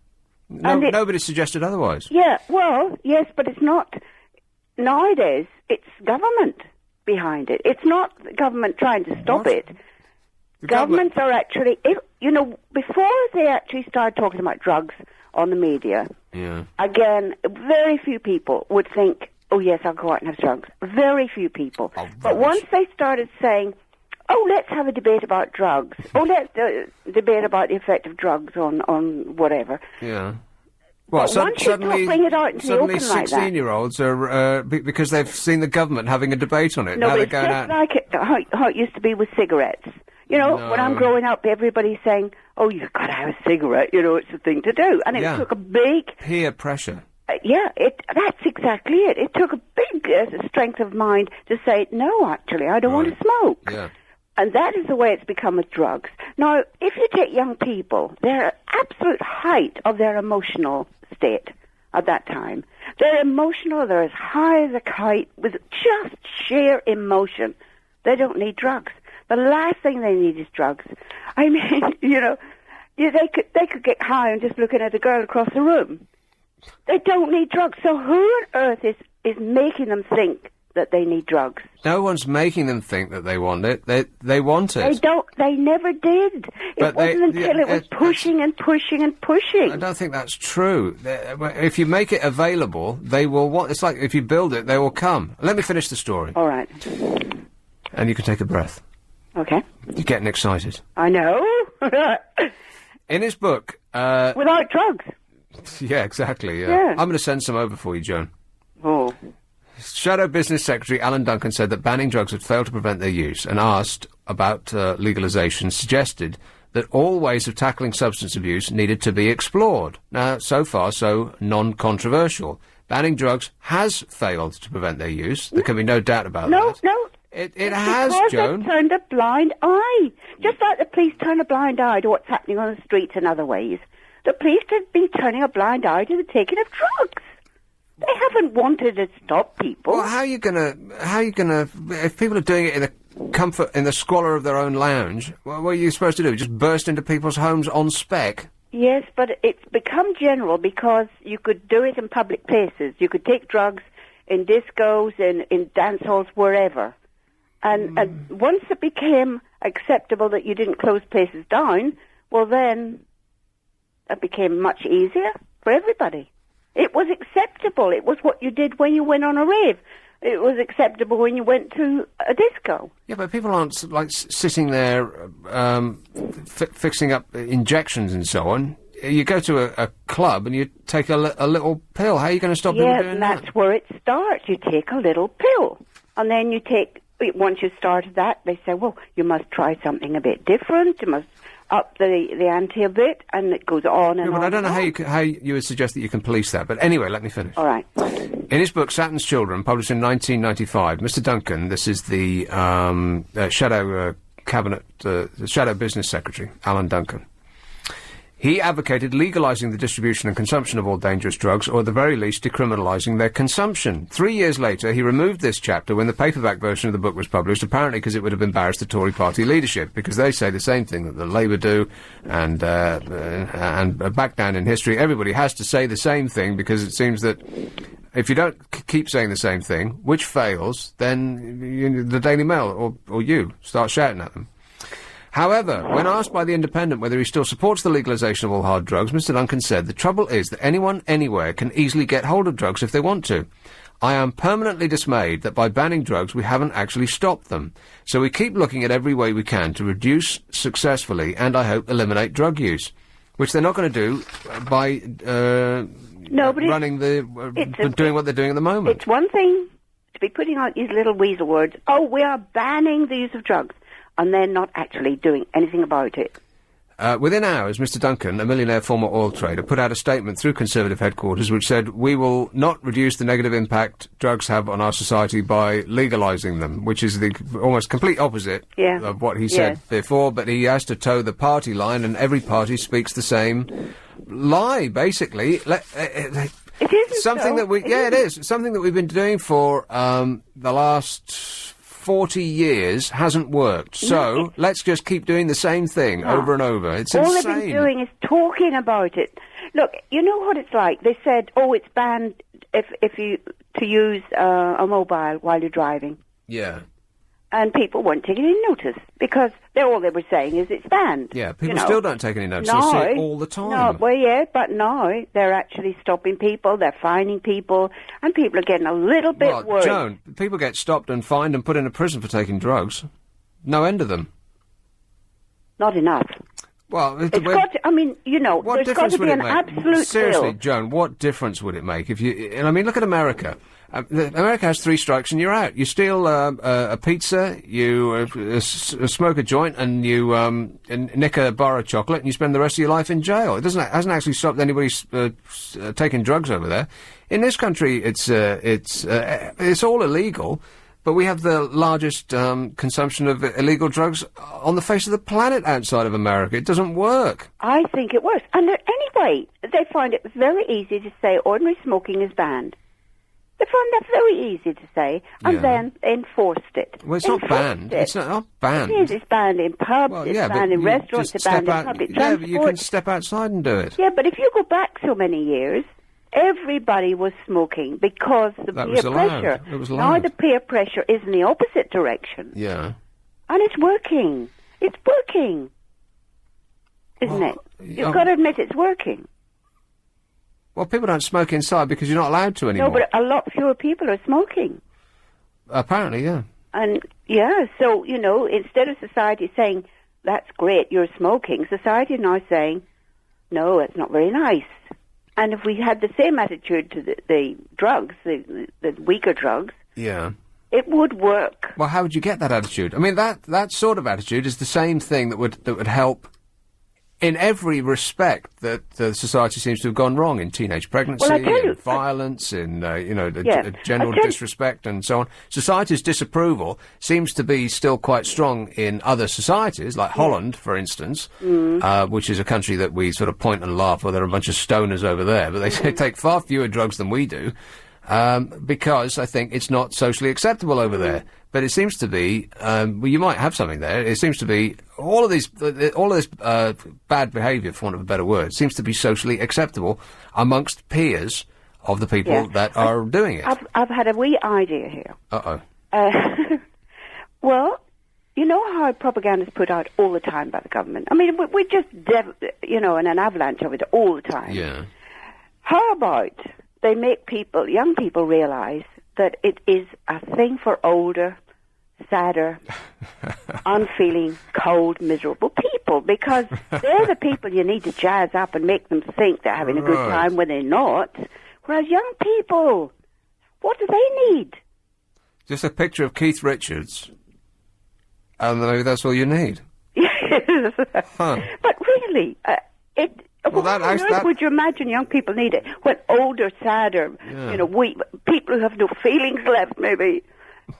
Nobody suggested otherwise. Yeah, well, yes, but it's not. Nowadays, it's government behind it. It's not the government trying to stop it. Governments are actually, before they actually started talking about drugs on the media, again, very few people would think, oh, yes, I'll go out and have drugs. Very few people. But once they started saying, let's have a debate about drugs. Let's debate about the effect of drugs on whatever. Yeah. Well, suddenly, bring it out into the open 16-year-olds are because they've seen the government having a debate on it. No, now they're it's going just out. like how it used to be with cigarettes. When I'm growing up, everybody's saying, "Oh, you've got to have a cigarette." It's the thing to do, and it took a big peer pressure. That's exactly it. It took a big strength of mind to say, "No, actually, I don't want to smoke." Yeah. And that is the way it's become with drugs. Now, if you take young people, they're at absolute height of their emotional state at that time. They're emotional, they're as high as a kite with just sheer emotion. They don't need drugs. The last thing they need is drugs. I mean, they could get high on just looking at a girl across the room. They don't need drugs. So who on earth is is making them think that they need drugs. No one's making them think that they want it. They want it. They don't. They never did. It wasn't until it was pushing and pushing and pushing. I don't think that's true. If you make it available, they will want. It's like if you build it, they will come. Let me finish the story. All right. And you can take a breath. Okay. You're getting excited. I know. In his book... Without drugs. Yeah, exactly, Yeah. I'm going to send some over for you, Joan. Oh. Shadow Business Secretary Alan Duncan said that banning drugs had failed to prevent their use, and asked about legalisation, suggested that all ways of tackling substance abuse needed to be explored. Now, so far, so non-controversial. Banning drugs has failed to prevent their use. There can be no doubt about that. No. It has, Joan. They've turned a blind eye. Just like the police turn a blind eye to what's happening on the streets and other ways. The police have been turning a blind eye to the taking of drugs. They haven't wanted to stop people. Well, how are you gonna, if people are doing it in the comfort, in the squalor of their own lounge, what are you supposed to do? Just burst into people's homes on spec? Yes, but it's become general because you could do it in public places. You could take drugs in discos, in dance halls, wherever. And once it became acceptable that you didn't close places down, well then, it became much easier for everybody. It was acceptable. It was what you did when you went on a rave. It was acceptable when you went to a disco. Yeah, but people aren't, like, sitting there fixing up injections and so on. You go to a club and you take a little pill. How are you going to stop people doing that? Yeah, that's where it starts. You take a little pill. And then you take... Once you started that, they say, well, you must try something a bit different. You must up the ante a bit, and it goes on and on. But I don't know how you would suggest that you can police that. But anyway, let me finish. All right. In his book, Saturn's Children, published in 1995, Mr. Duncan, this is the Shadow Shadow Business Secretary, Alan Duncan. He advocated legalising the distribution and consumption of all dangerous drugs, or at the very least decriminalising their consumption. 3 years later, he removed this chapter when the paperback version of the book was published, apparently because it would have embarrassed the Tory party leadership, because they say the same thing that the Labour do, and back down in history, everybody has to say the same thing, because it seems that if you don't keep saying the same thing, which fails, then the Daily Mail or you start shouting at them. However, when asked by The Independent whether he still supports the legalisation of all hard drugs, Mr. Duncan said, "The trouble is that anyone, anywhere, can easily get hold of drugs if they want to. I am permanently dismayed that by banning drugs we haven't actually stopped them. So we keep looking at every way we can to reduce successfully and, I hope, eliminate drug use." Which they're not going to do by doing what they're doing at the moment. It's one thing to be putting out these little weasel words, oh, we are banning the use of drugs, and then not actually doing anything about it. Within hours, Mr. Duncan, a millionaire former oil trader, put out a statement through Conservative headquarters which said, "We will not reduce the negative impact drugs have on our society by legalising them," which is the almost complete opposite of what he said before, but he has to toe the party line, and every party speaks the same lie, basically. It isn't something so. It is. Something that we've been doing for the last 40 years hasn't worked. So let's just keep doing the same thing over and over. It's all insane. All they've been doing is talking about it. Look, you know what it's like? They said, oh, it's banned if you to use a mobile while you're driving. Yeah. And people weren't taking any notice because all they were saying is it's banned. Yeah, people still don't take any notice. No, they see it all the time. No, well, yeah, but now they're actually stopping people, they're fining people, and people are getting a little bit worried. Joan, people get stopped and fined and put in a prison for taking drugs. No end of them. Not enough. Well, it's got to, I mean, you know, there's got to be an absolute Seriously, bill. Joan, what difference would it make if you... I mean, look at America. America has 3 strikes and you're out. You steal a pizza, you smoke a joint, and you nick a bar of chocolate, and you spend the rest of your life in jail. It hasn't actually stopped anybody taking drugs over there. In this country, it's all illegal, but we have the largest consumption of illegal drugs on the face of the planet outside of America. It doesn't work. I think it works. And anyway, they find it very easy to say ordinary smoking is banned. They found that very easy to say, and then enforced it. Well, it's not banned. It's not banned. It is. It's banned in pubs, it's banned in restaurants, it's banned in public transport. Yeah, but you can step outside and do it. Yeah, but if you go back so many years, everybody was smoking because the That peer was allowed. pressure. It was Now allowed. the peer pressure is in the opposite direction. Yeah. And it's working. It's working. Isn't it? You've got to admit it's working. Well, people don't smoke inside because you're not allowed to anymore. No, but a lot fewer people are smoking. Apparently, yeah. And, yeah, so, you know, instead of society saying, that's great, you're smoking, society is now saying, no, it's not very nice. And if we had the same attitude to the drugs, the weaker drugs, Yeah. it would work. Well, how would you get that attitude? I mean, that sort of attitude is the same thing that would help in every respect that society seems to have gone wrong in teenage pregnancy, Well, I tell you, in violence, in Yeah. general disrespect and so on. Society's disapproval seems to be still quite strong in other societies, like Holland, for instance, which is a country that we sort of point and laugh, well, there are a bunch of stoners over there, but they take far fewer drugs than we do. Because I think it's not socially acceptable over there. But it seems to be, well, you might have something there. It seems to be all of this bad behaviour, for want of a better word, seems to be socially acceptable amongst peers of the people that are doing it. I've had a wee idea here. Uh-oh. Well, you know how propaganda is put out all the time by the government? I mean, we're just, in an avalanche of it all the time. Yeah. How about they make young people realise that it is a thing for older, sadder, unfeeling, cold, miserable people, because they're the people you need to jazz up and make them think they're having a good time when they're not. Whereas young people, what do they need? Just a picture of Keith Richards, and maybe that's all you need. Yes. Huh. But really, Well, what on earth would you imagine young people need it? When older, sadder, people who have no feelings left, maybe.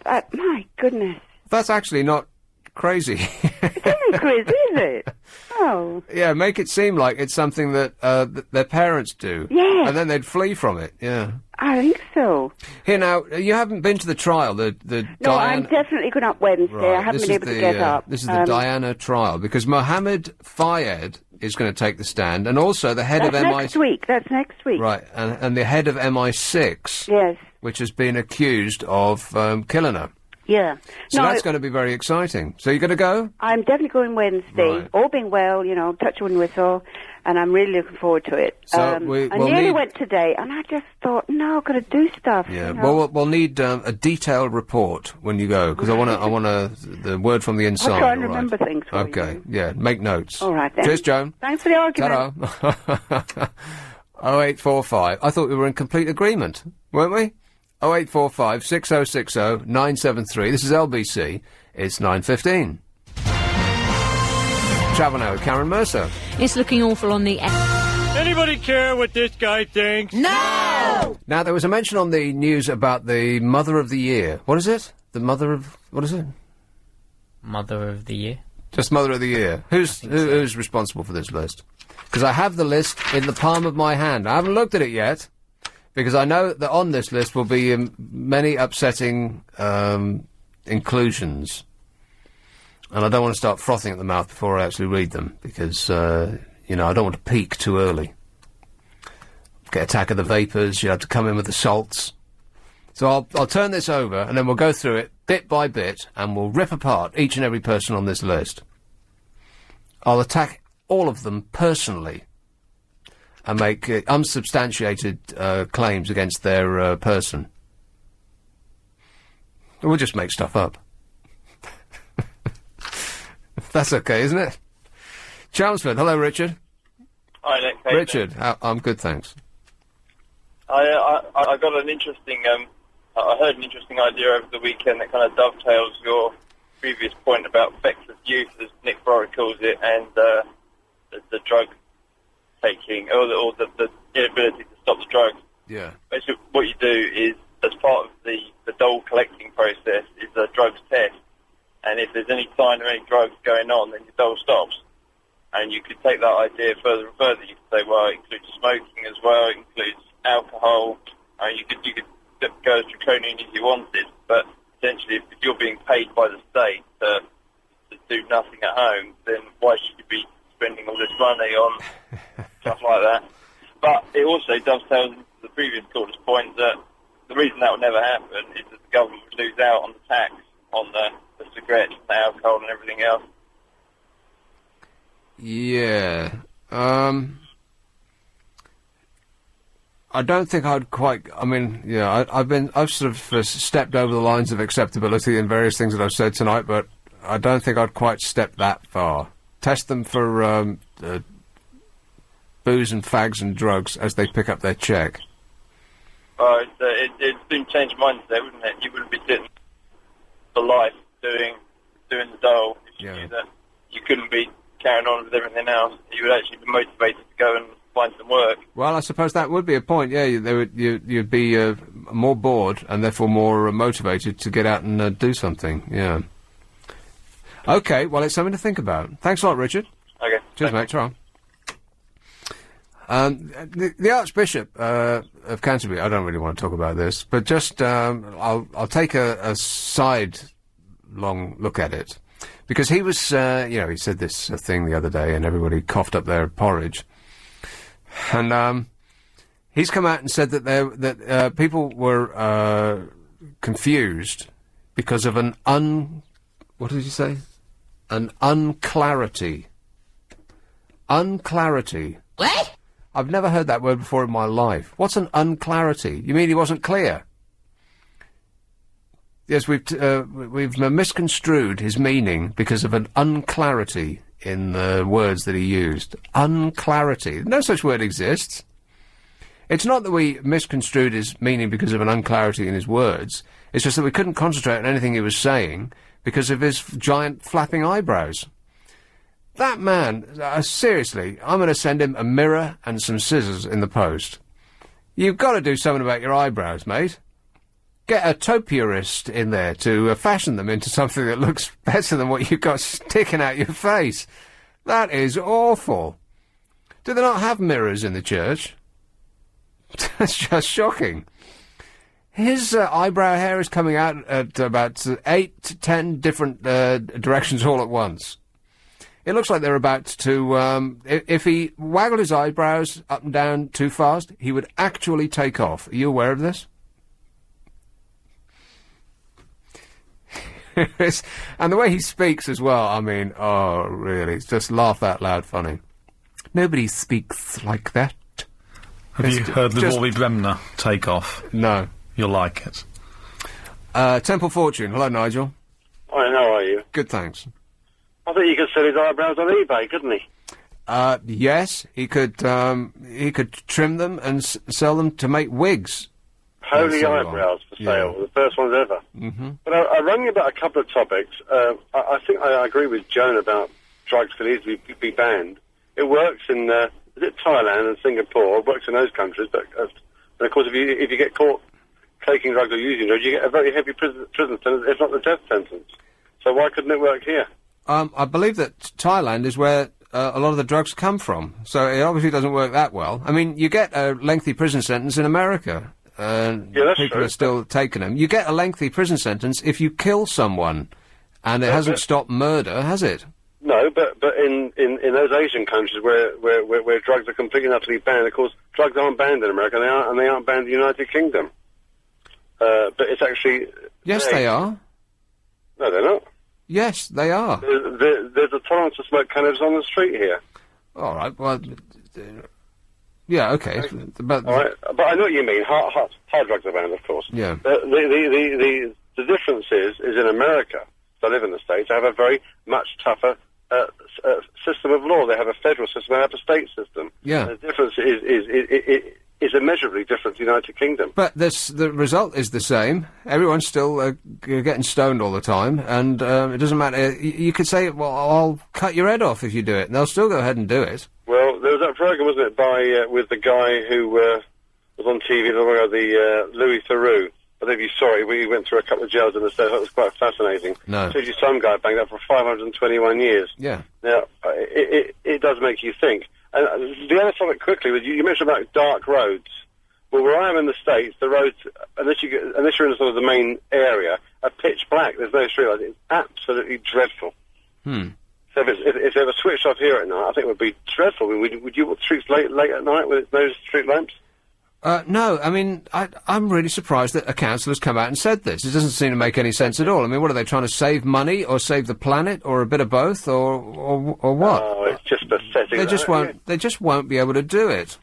But, my goodness. That's actually not crazy. It isn't crazy, is it? Oh. Yeah, make it seem like it's something that their parents do. Yes. And then they'd flee from it, yeah. I think so. Here, now, you haven't been to the trial, the No, I'm definitely going up Wednesday. Right. I haven't This been is able to get up. This is the Diana trial, because Mohammed Fayed is going to take the stand, and also the head of That's MI... next week. That's next week. Right, and the head of MI6... Yes. Which has been accused of killing her. Yeah. So that's going to be very exciting. So you're going to go? I'm definitely going Wednesday. Right. All being well, touch wood and whistle, and I'm really looking forward to it. So I nearly went today, and I just thought, no, I've got to do stuff. Yeah. Well, we'll need a detailed report when you go, because I want the word from the inside. I'll try and all right. remember things for Okay. Yeah. Make notes. All right then. Cheers, Joan. Thanks for the argument. Ta-ra. 0845. I thought we were in complete agreement, weren't we? 0845 6060 973. This is LBC. It's 9:15. Travel now with Karen Mercer. It's looking awful on the... Anybody care what this guy thinks? No! Now, there was a mention on the news about the Mother of the Year. What is it? The Mother of... What is it? Mother of the Year. Just Mother of the Year. Who's responsible for this list? Because I have the list in the palm of my hand. I haven't looked at it yet, because I know that on this list will be many upsetting inclusions. And I don't want to start frothing at the mouth before I actually read them, because, I don't want to peak too early. Get attack of the vapours, you have to come in with the salts. So I'll turn this over, and then we'll go through it bit by bit, and we'll rip apart each and every person on this list. I'll attack all of them personally, and make unsubstantiated claims against their person. We'll just make stuff up. That's okay, isn't it? Chelmsford, hello, Richard. Hi, Nick. Richard, I'm good, thanks. I got an interesting... I heard an interesting idea over the weekend that kind of dovetails your previous point about feckless youth, as Nick Borwick calls it, and the drug taking, or the inability to stop the drugs. Yeah. Basically, what you do is, as part of the dole collecting process, is a drugs test. And if there's any sign of any drugs going on, then your dole stops. And you could take that idea further and further. You could say, well, it includes smoking as well, it includes alcohol. You could go as draconian as you wanted, but essentially, if you're being paid by the state to do nothing at home, then why should you be spending all this money on stuff like that? But it also dovetails into the previous caller's point that the reason that would never happen is that the government would lose out on the tax on the cigarettes and the alcohol and everything else. Yeah. I don't think I'd quite. I mean, yeah, I've sort of stepped over the lines of acceptability in various things that I've said tonight, but I don't think I'd quite step that far. Test them for booze and fags and drugs as they pick up their check. It's been changed mindset, wouldn't it? You wouldn't be sitting for life doing the dole if you knew that you couldn't be carrying on with everything else. You would actually be motivated to go and find some work. Well, I suppose that would be a point. Yeah, you'd be more bored and therefore more motivated to get out and do something. Yeah. Okay. Well, it's something to think about. Thanks a lot, Richard. Okay. Cheers, mate. Ta-ra. The Archbishop of Canterbury. I don't really want to talk about this, but just I'll take a side long look at it because he was he said this thing the other day and everybody coughed up their porridge. And he's come out and said that people were confused because of an what did he say? An unclarity. Unclarity. What? I've never heard that word before in my life. What's an unclarity? You mean he wasn't clear? Yes, we've misconstrued his meaning because of an unclarity in the words that he used. Unclarity. No such word exists. It's not that we misconstrued his meaning because of an unclarity in his words. It's just that we couldn't concentrate on anything he was saying because of his giant flapping eyebrows. That man, seriously, I'm going to send him a mirror and some scissors in the post. You've got to do something about your eyebrows, mate. Get a topiarist in there to fashion them into something that looks better than what you've got sticking out your face. That is awful. Do they not have mirrors in the church? That's just shocking. His eyebrow hair is coming out at about 8 to 10 different directions all at once. It looks like they're about to, if he waggled his eyebrows up and down too fast, he would actually take off. Are you aware of this? And the way he speaks as well, I mean, oh, really, it's just laugh out loud funny. Nobody speaks like that. Have you heard the Rory Bremner take off? No. You'll like it. Temple Fortune. Hello, Nigel. Hi, how are you? Good, thanks. I think he could sell his eyebrows on eBay, couldn't he? Yes, he could trim them and sell them to make wigs. Holy eyebrows for sale, the first ones ever. Mm-hmm. But I rang you about a couple of topics. I think I agree with Joan about drugs could easily be banned. It works in is it Thailand and Singapore. It works in those countries, but and of course, if you get caught taking drugs or using drugs, you get a very heavy prison sentence, if not the death sentence. So why couldn't it work here? I believe that Thailand is where a lot of the drugs come from, so it obviously doesn't work that well. I mean, you get a lengthy prison sentence in America. That's people true. are still taking them. You get a lengthy prison sentence if you kill someone, and it hasn't stopped murder, has it? No, but in those Asian countries where drugs are completely and utterly banned, of course, drugs aren't banned in America, and they aren't banned in the United Kingdom. But it's actually... Yes, they are. No, they're not. Yes, they are. There's a tolerance to smoke cannabis on the street here. All right, well... yeah, okay. But, all right, but I know what you mean. Hard drugs are banned, of course. Yeah. The difference is in America, I live in the States, they have a very much tougher system of law. They have a federal system, they have a state system. Yeah. And the difference is immeasurably different to the United Kingdom. But the result is the same. Everyone's still getting stoned all the time, and it doesn't matter. You could say, well, I'll cut your head off if you do it, and they'll still go ahead and do it. Well, there was that program, wasn't it, with the guy who was on TV, the Louis Theroux. I don't know if you saw it. We went through a couple of jails in the States. That was quite fascinating. No. So some guy banged up for 521 years. Yeah. Now, it does make you think. And the other topic quickly was you mentioned about dark roads. Well, where I am in the States, the roads, unless you're in sort of the main area, are pitch black. There's no street lights. It's absolutely dreadful. So if they were switched off here at night, I think it would be dreadful. Would you walk the streets late at night with no street lamps? No, I mean, I'm really surprised that a council has come out and said this. It doesn't seem to make any sense at all. I mean, what are they trying to save money or save the planet or a bit of both or what? Oh, it's just pathetic. They just won't be able to do it.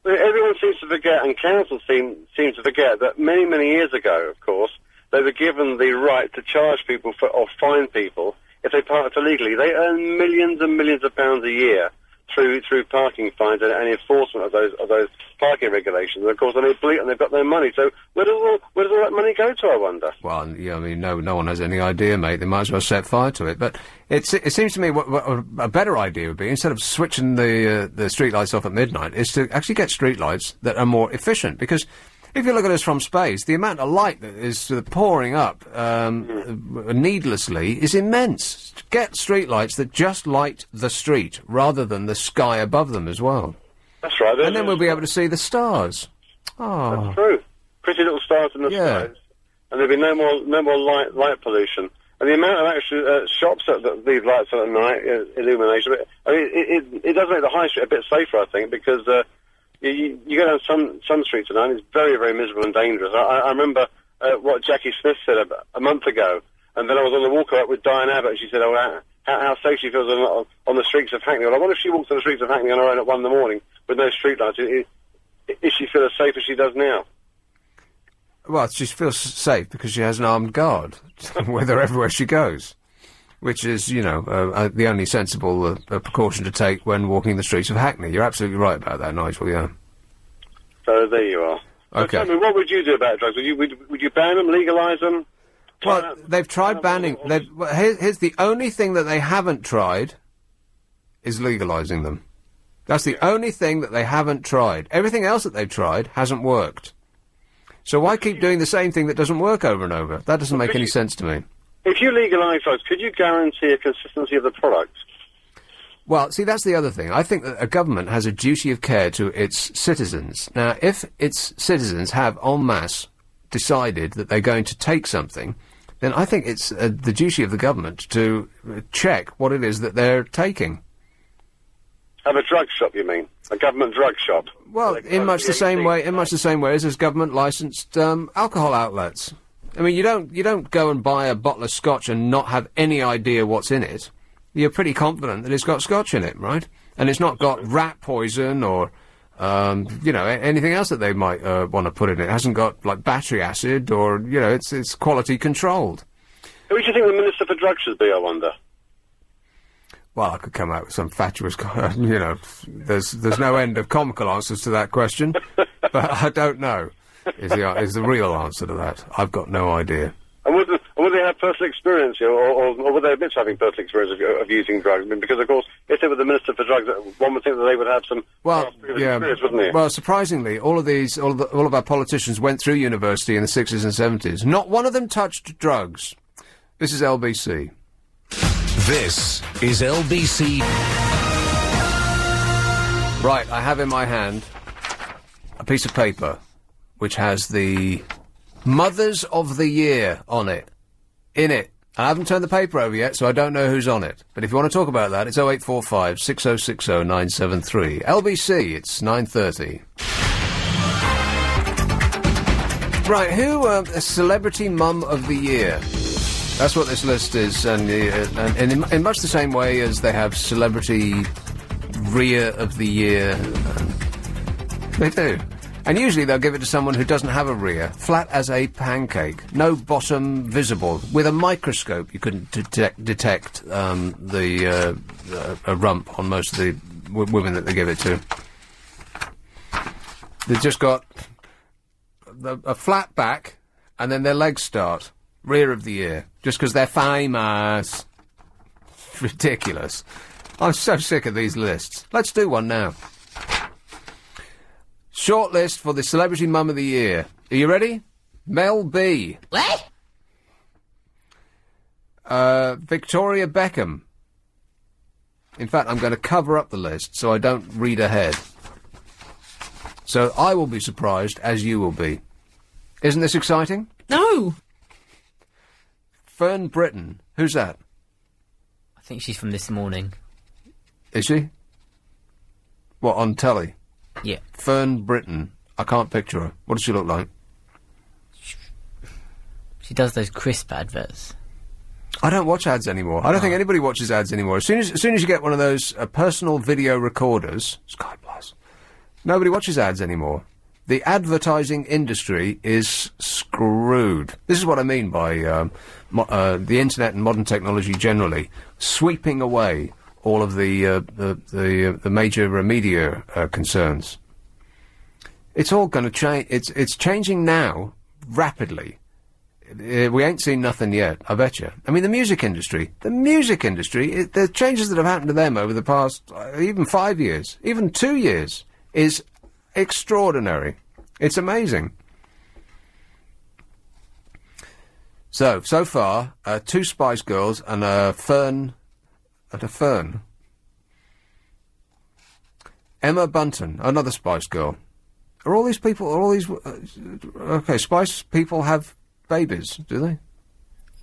Everyone seems to forget, and councils seem to forget, that many, many years ago, of course, they were given the right to charge people or fine people if they parked illegally. They earn millions and millions of pounds a year through parking fines and enforcement of those parking regulations. And of course, they've got their money. So where does all that money go to, I wonder? Well, yeah, I mean, no one has any idea, mate. They might as well set fire to it. But it seems to me what a better idea would be, instead of switching the streetlights off at midnight, is to actually get streetlights that are more efficient. Because if you look at us from space, the amount of light that is pouring up needlessly is immense. Get streetlights that just light the street rather than the sky above them as well. That's right. And then we'll be able to see the stars. Oh, that's true. Pretty little stars in the skies, and there'll be no more light pollution. And the amount of actual shops that leave lights on at night, illumination. I mean, it does make the high street a bit safer, I think, because you go down some streets at night, and it's very, very miserable and dangerous. I remember what Jackie Smith said a month ago, and then I was on the walk up with Diane Abbott, and she said, how safe she feels on the streets of Hackney. Well, I wonder if she walks on the streets of Hackney on her own at 1 in the with no street lights, is she feel as safe as she does now? Well, she feels safe because she has an armed guard with her everywhere she goes, which is, the only sensible precaution to take when walking the streets of Hackney. You're absolutely right about that, Nigel, yeah. So there you are. Okay. So tell me, what would you do about drugs? Would you ban them, legalise them? Well, they've tried banning... Here's the only thing that they haven't tried is legalising them. That's the only thing that they haven't tried. Everything else that they've tried hasn't worked. So why keep doing the same thing that doesn't work over and over? That doesn't make any sense to me. If you legalise drugs, could you guarantee a consistency of the product? Well, see, that's the other thing. I think that a government has a duty of care to its citizens. Now, if its citizens have en masse decided that they're going to take something, then I think it's the duty of the government to check what it is that they're taking. Have a drug shop, you mean? A government drug shop? Well, in much the same way as there's government licensed alcohol outlets. I mean, you don't go and buy a bottle of scotch and not have any idea what's in it. You're pretty confident that it's got scotch in it, right? And it's not got rat poison or anything else that they might want to put in it. It hasn't got like battery acid or it's quality controlled. Who do you think the Minister for Drugs should be, I wonder? Well, I could come out with some fatuous, there's no end of comical answers to that question, but I don't know, is the real answer to that. I've got no idea. And would they have personal experience, or would they admit to having personal experience of using drugs? I mean, because, of course, if they were the Minister for Drugs, one would think that they would have some experience, wouldn't they? Well, surprisingly, all of our politicians went through university in the 60s and 70s. Not one of them touched drugs. This is LBC. This is LBC. Right, I have in my hand a piece of paper which has the Mothers of the Year on it. In it. I haven't turned the paper over yet, so I don't know who's on it. But if you want to talk about that, it's 0845 6060 973. LBC, it's 9:30. Right, who, a celebrity mum of the year? That's what this list is, and in much the same way as they have celebrity rear of the year, they do. And usually they'll give it to someone who doesn't have a rear, flat as a pancake, no bottom visible. With a microscope, you couldn't detect a rump on most of the women that they give it to. They've just got a flat back, and then their legs start. Rear of the year. Just because they're famous. Ridiculous. I'm so sick of these lists. Let's do one now. Short list for the Celebrity Mum of the Year. Are you ready? Mel B. What? Victoria Beckham. In fact, I'm going to cover up the list so I don't read ahead. So I will be surprised as you will be. Isn't this exciting? No. Fern Britton. Who's that? I think she's from This Morning. Is she? What, on telly? Yeah. Fern Britton. I can't picture her. What does she look like? She does those crisp adverts. I don't watch ads anymore. I don't think anybody watches ads anymore. As soon as you get one of those personal video recorders, Sky Plus, nobody watches ads anymore. The advertising industry is screwed. This is what I mean by the internet and modern technology generally sweeping away all of the major media concerns. It's all going to change. It's changing now rapidly. We ain't seen nothing yet, I bet you. I mean, the music industry, the changes that have happened to them over the past, even 5 years, even 2 years, is extraordinary. It's amazing. So far, 2 Spice Girls and a Fern. Emma Bunton, another Spice Girl. Are all these people, okay, Spice people have babies, do they?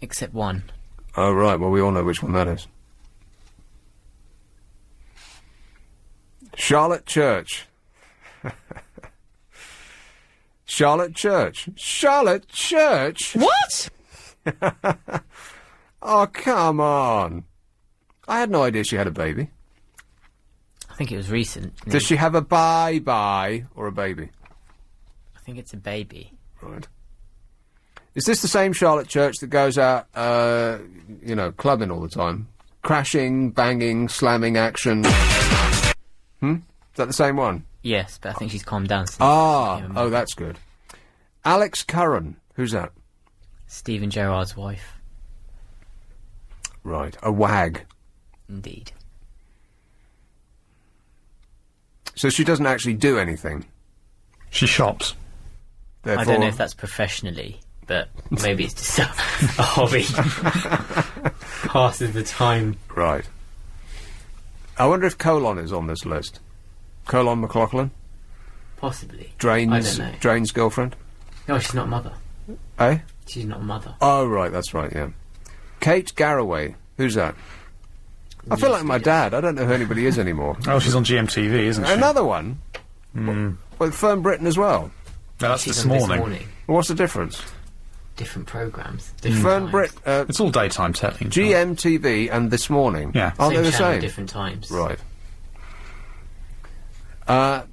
Except one. Oh, right, well, we all know which one that is. Charlotte Church. Charlotte Church. Charlotte Church? What? Oh, come on. I had no idea she had a baby. I think it was recent. Does she have a bye-bye or a baby? I think it's a baby. Right. Is this the same Charlotte Church that goes out, clubbing all the time? Crashing, banging, slamming action? Is that the same one? Yes, but I think she's calmed down since. Oh, that's good. Alex Curran. Who's that? Stephen Gerrard's wife. Right, a wag. Indeed. So she doesn't actually do anything? She shops. Therefore... I don't know if that's professionally, but maybe it's just a hobby. Passes the time. Right. I wonder if Colon is on this list. Colon McLaughlin? Possibly. Drain's, I don't know. Drain's girlfriend? No, she's not a mother. Eh? She's not a mother. Oh, right, that's right, yeah. Kate Garraway. Who's that? I feel like my dad. I don't know who anybody is anymore. Oh, she's on GMTV, isn't she? Another one? With Fern Britain as well? No, that's this morning. Well, what's the difference? Different programmes. Fern Britain... it's all daytime telling. GMTV and This Morning. Yeah. Aren't they the channel, same? different times. Right.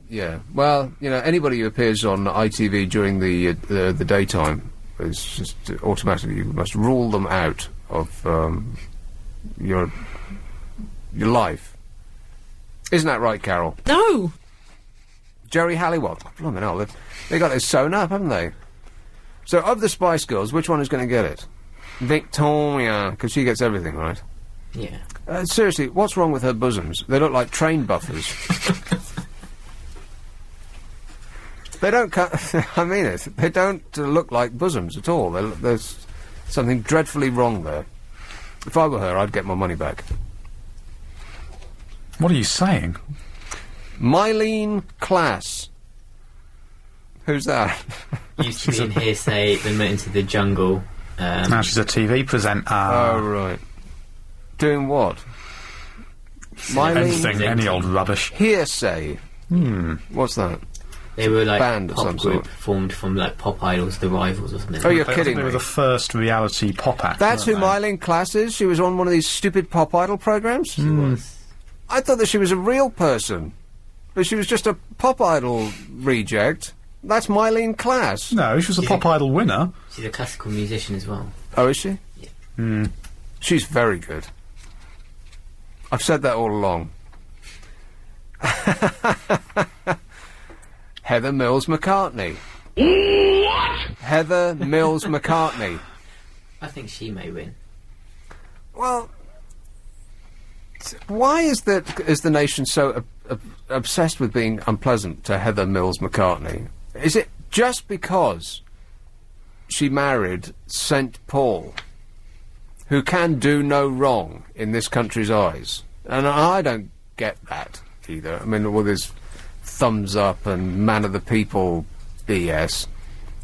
Yeah. Well, anybody who appears on ITV during the daytime is just automatically, you must rule them out of your life. Isn't that right, Carol? No. Jerry Halliwell. Oh, blimey hell, they got it sewn up, haven't they? So, of the Spice Girls, which one is going to get it? Victoria, because she gets everything, right? Yeah. Seriously, what's wrong with her bosoms? They look like train buffers. They don't I mean it. They don't look like bosoms at all. There's something dreadfully wrong there. If I were her, I'd get my money back. What are you saying? Mylene Klass. Who's that? Used to be in Hearsay, then went into the Jungle. Now she's a TV presenter. Oh, right. Doing what? Anything, any old rubbish. Hearsay. What's that? They were like band of pop some group sort. Formed from like Pop Idols, The Rivals or something. Oh, you're I kidding think they me. were the first reality pop act. That's who weren't they? Mylene Klass is? She was on one of these stupid Pop Idol programs? She was. I thought that she was a real person. But she was just a Pop Idol reject. That's Mylene Klass. No, she was a Pop Idol winner. She's a classical musician as well. Oh, is she? Yeah. She's very good. I've said that all along. Heather Mills McCartney. What? Heather Mills McCartney. I think she may win. Well, why is the nation so obsessed with being unpleasant to Heather Mills McCartney? Is it just because she married St. Paul, who can do no wrong in this country's eyes? And I don't get that either. I mean, with his thumbs up and man of the people BS.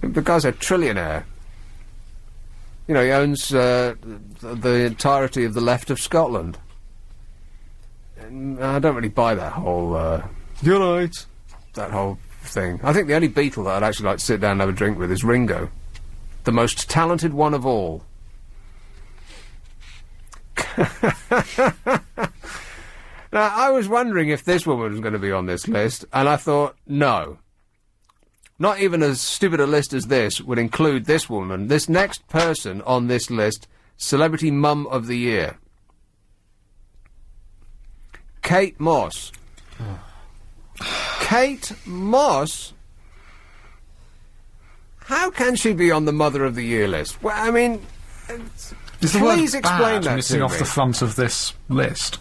The guy's a trillionaire. He owns the entirety of the left of Scotland. And I don't really buy that whole, you're right, that whole thing. I think the only Beatle that I'd actually like to sit down and have a drink with is Ringo. The most talented one of all. Now, I was wondering if this woman was going to be on this list, and I thought, no. Not even as stupid a list as this would include this woman. This next person on this list, Celebrity Mum of the Year. Kate Moss. Kate Moss? How can she be on the Mother of the Year list? Well, I mean, please explain that missing to off me. the front of this list.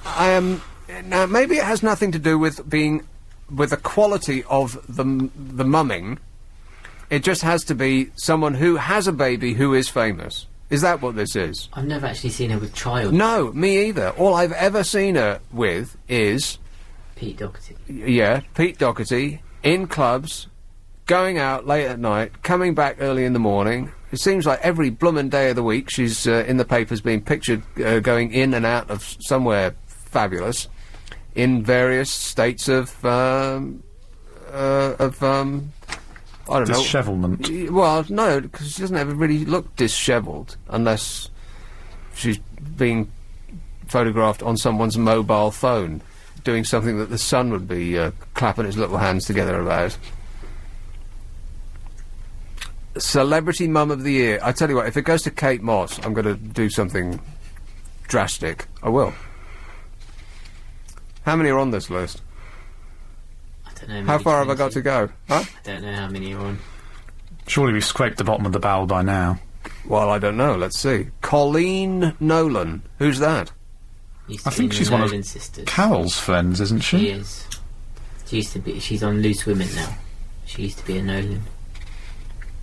Now, maybe it has nothing to do with the quality of the mumming. It just has to be someone who has a baby who is famous. Is that what this is? I've never actually seen her with child. No, me either. All I've ever seen her with is Pete Doherty. Yeah, Pete Doherty, in clubs, going out late at night, coming back early in the morning. It seems like every bloomin' day of the week she's in the papers being pictured going in and out of somewhere fabulous in various states of I don't know. Dishevelment. Well, no, because she doesn't ever really look dishevelled unless she's being photographed on someone's mobile phone doing something that the son would be clapping his little hands together about. Celebrity Mum of the Year. I tell you what, if it goes to Kate Moss, I'm going to do something drastic. I will. How many are on this list? I don't know. How far have I got to go? Huh? I don't know how many are on. Surely we've scraped the bottom of the barrel by now. Well, I don't know. Let's see. Colleen Nolan. Who's that? Used I to think be in she's the one of Nolan sisters. Carol's friends, isn't she? She is. She used to be. She's on Loose Women now. She used to be a Nolan.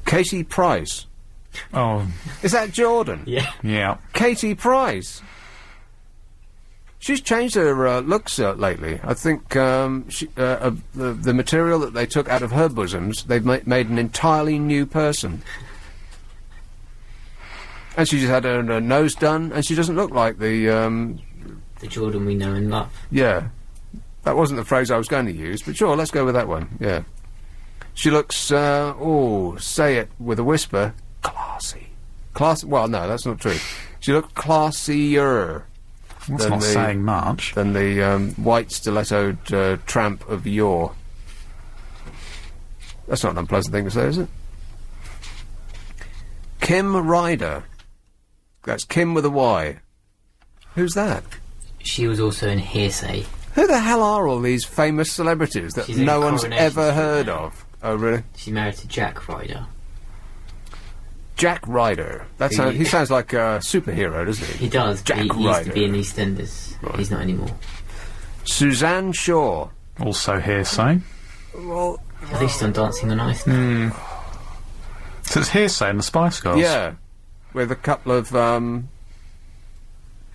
Katie Price. Oh. Is that Jordan? Yeah. Yeah. Katie Price. She's changed her looks lately. I think the material that they took out of her bosoms, they've made an entirely new person. And she just had her nose done, and she doesn't look like the Jordan we know and love. Yeah. That wasn't the phrase I was going to use, but sure, let's go with that one, yeah. She looks, say it with a whisper, classy. Well, no, that's not true. She looked classier. That's not saying much. Than the white stilettoed tramp of yore. That's not an unpleasant thing to say, is it? Kim Ryder. That's Kim with a Y. Who's that? She was also in Hearsay. Who the hell are all these famous celebrities that She's in no one's Coronation ever heard now. of? Oh, really? She's married to Jack Ryder. Jack Ryder. He sounds like a superhero, doesn't he? He does. Jack he Ryder. used to be in EastEnders. Right. He's not anymore. Suzanne Shaw. Also Hearsay. Well, I think she's on Dancing on Ice now. So it's Hearsay and the Spice Girls. Yeah. With a couple of